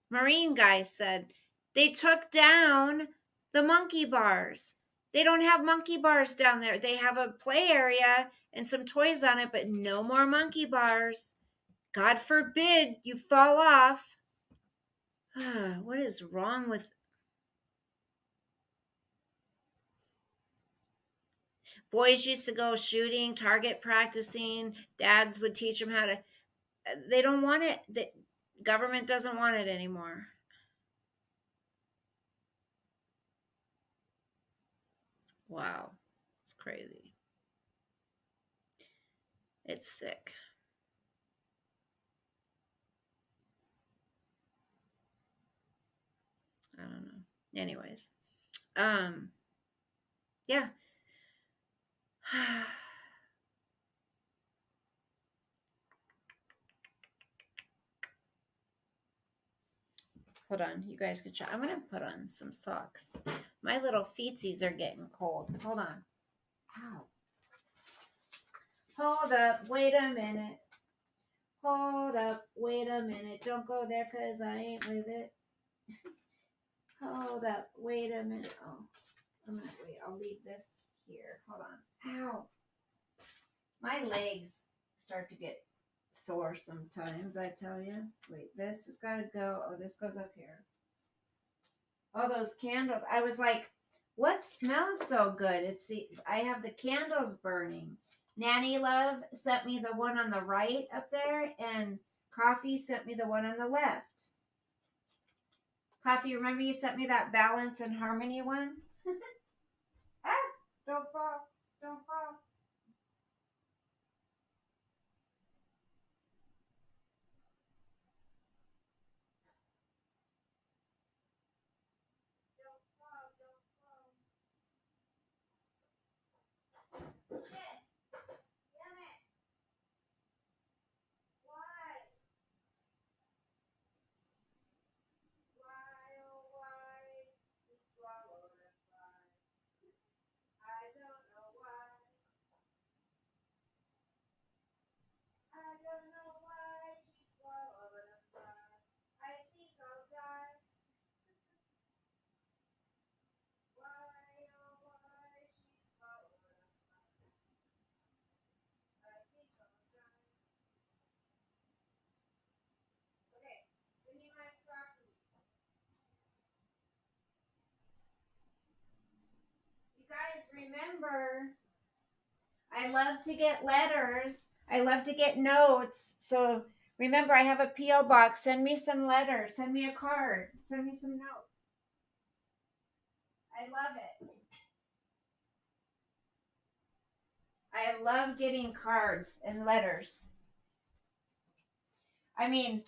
Speaker 1: marine guy said they took down the monkey bars. They don't have monkey bars down there. They have a play area and some toys on it, but no more monkey bars. God forbid you fall off. What is wrong with boys used to go shooting, target practicing. Dads would teach them how to. They don't want it. The government doesn't want it anymore. Wow, it's crazy. It's sick. I don't know. Anyways, um, yeah. Hold on, you guys can try. I'm gonna put on some socks. My little feetsies are getting cold. Hold on. Ow. Hold up. Wait a minute. Hold up. Wait a minute. Don't go there because I ain't with it. Hold up. Wait a minute. Oh, I'm gonna wait. I'll leave this here. Hold on. Ow. My legs start to get sore sometimes, I tell you. Wait, this has got to go. Oh, this goes up here. Oh, those candles. I was like, what smells so good? I have the candles burning. Nanny Love sent me the one on the right up there, and Coffee sent me the one on the left. Coffee, remember you sent me that balance and harmony one? Ah, don't fall. Don't fall. Don't fall. Don't fall. Shit. Damn it. Why? Why, oh why? You swallowed a fly. I don't know why. I don't know why she swallowed a fly. I think I'll die. Why, oh why she swallowed a fly. remember, I love to get letters. I love to get notes. So remember, I have a P.O. box. Send me some letters. Send me a card. Send me some notes. I love it. I love getting cards and letters. I mean,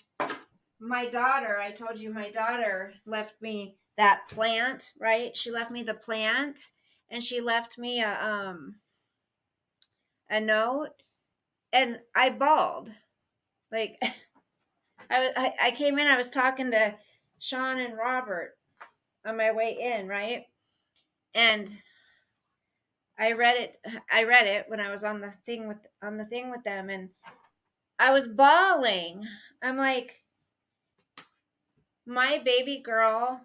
Speaker 1: my daughter, I told you my daughter left me that plant, right? She left me the plant and she left me a note and I bawled. Like I came in, I was talking to Sean and Robert on my way in, right? And I read it when I was on the thing with them and I was bawling. I'm like, my baby girl,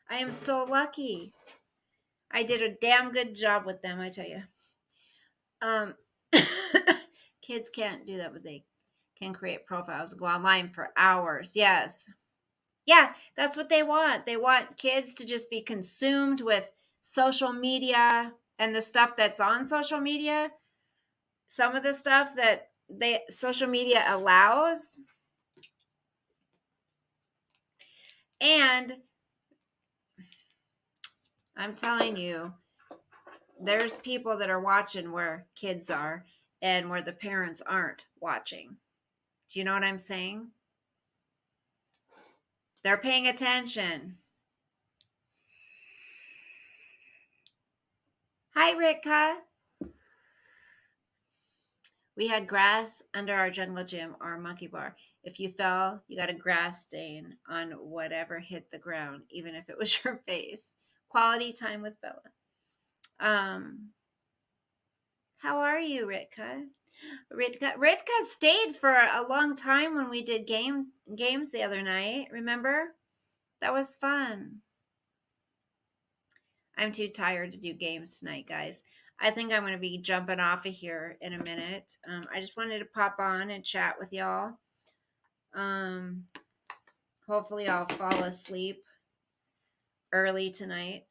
Speaker 1: I am so lucky. I did a damn good job with them, I tell you. Um kids can't do that, but they can create profiles and go online for hours. Yes. Yeah, that's what they want. They want kids to just be consumed with social media and the stuff that's on social media. Some of the stuff that they social media allows. And I'm telling you, there's people that are watching where kids are and where the parents aren't watching. Do you know what I'm saying? They're paying attention. Hi, Rika. We had grass under our jungle gym or monkey bar. If you fell, you got a grass stain on whatever hit the ground, even if it was your face. Quality time with Bella. How are you, Ritka? Ritka stayed for a long time when we did games the other night. Remember? That was fun. I'm too tired to do games tonight, guys. I think I'm going to be jumping off of here in a minute. I just wanted to pop on and chat with y'all. Hopefully I'll fall asleep early tonight.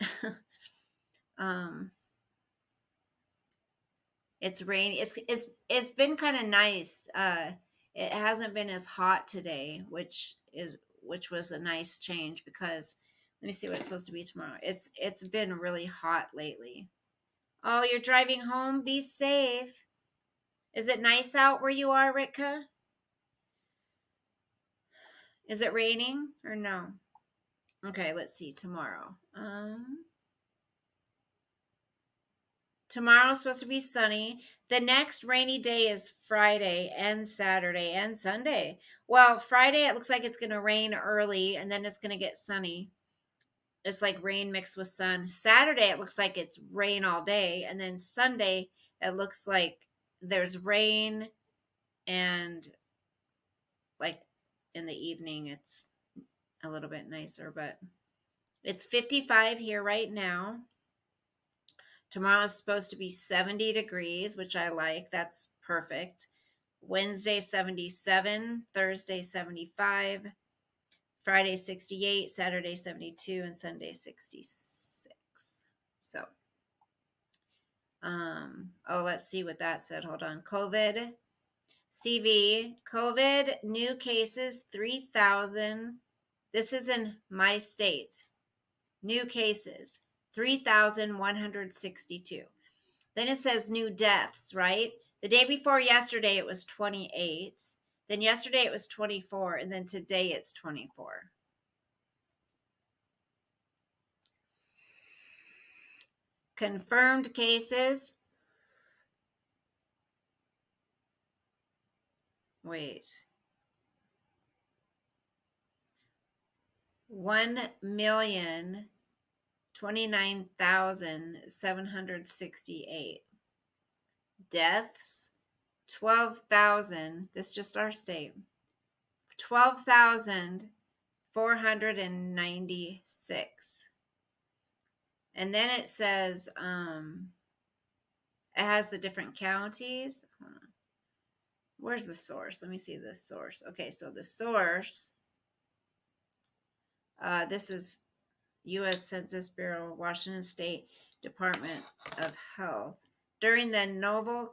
Speaker 1: It's rainy. It's been kind of nice. It hasn't been as hot today, which was a nice change because let me see what it's supposed to be tomorrow. It's been really hot lately. Oh, you're driving home? Be safe. Is it nice out where you are, Ritka? Is it raining or no? Okay, let's see tomorrow. Tomorrow's supposed to be sunny. The next rainy day is Friday and Saturday and Sunday. Well, Friday it looks like it's going to rain early and then it's going to get sunny. It's like rain mixed with sun. Saturday it looks like it's rain all day and then Sunday it looks like there's rain and like in the evening it's a little bit nicer, but it's 55 here right now. Tomorrow's supposed to be 70 degrees, which I like. That's perfect. Wednesday, 77. Thursday, 75. Friday, 68. Saturday, 72. And Sunday, 66. So, let's see what that said. Hold on. COVID. COVID new cases, 3,000. This is in my state. New cases, 3,162. Then it says new deaths, right? The day before yesterday, it was 28. Then yesterday, it was 24. And then today, it's 24. Confirmed cases. Wait. 1,029,768. Deaths, 12,000. This is just our state. 12,496. And then it says, it has the different counties. Where's the source? Let me see this source. Okay, so the source, this is U.S. Census Bureau, Washington State Department of Health. During the novel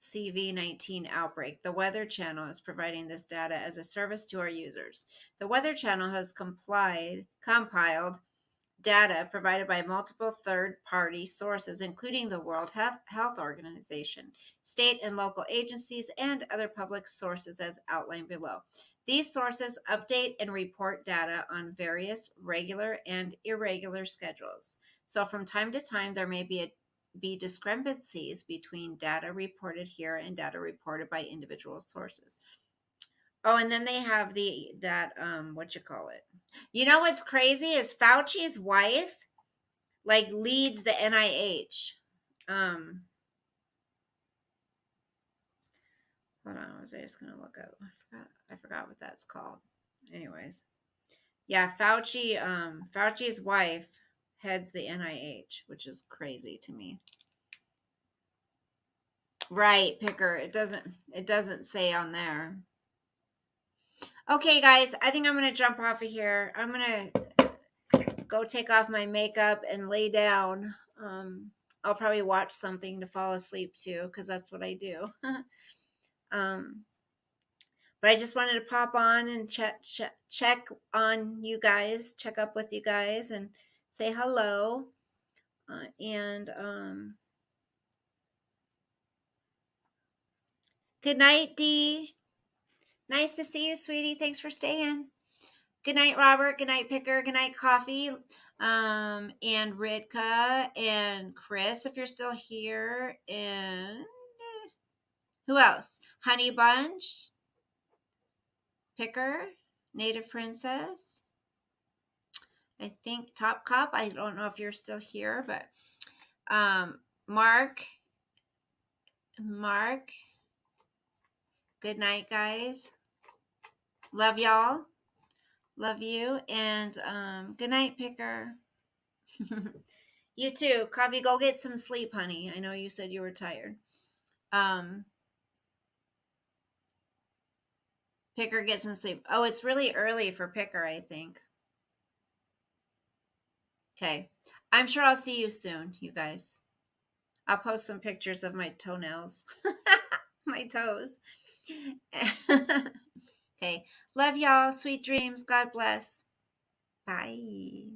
Speaker 1: CV-19 outbreak, the Weather Channel is providing this data as a service to our users. The Weather Channel has compiled data provided by multiple third-party sources, including the World Health Organization, state and local agencies, and other public sources as outlined below. These sources update and report data on various regular and irregular schedules. So from time to time, there may be discrepancies between data reported here and data reported by individual sources. Oh, and then they have what you call it. You know what's crazy is Fauci's wife like leads the NIH. Hold on, I was just gonna look up. I forgot what that's called. Anyways, yeah, Fauci's wife heads the NIH, which is crazy to me. Right, Picker. It doesn't say on there. Okay, guys, I think I'm gonna jump off of here. I'm gonna go take off my makeup and lay down. I'll probably watch something to fall asleep to because that's what I do. um, but I just wanted to pop on and check on you guys, check up with you guys, and say hello. And good night, Dee. Nice to see you, sweetie. Thanks for staying. Good night, Robert. Good night, Picker. Good night, Coffee. And Ritka and Chris, if you're still here. And who else? Honey Bunch, Picker, Native Princess. I think Top Cop. I don't know if you're still here, but Mark. Good night, guys. Love y'all. Love you. And good night, Picker. You too. Coffee, go get some sleep, honey. I know you said you were tired. Picker, get some sleep. Oh, it's really early for Picker, I think. Okay. I'm sure I'll see you soon, you guys. I'll post some pictures of my toenails. My toes. Okay. Love y'all. Sweet dreams. God bless. Bye.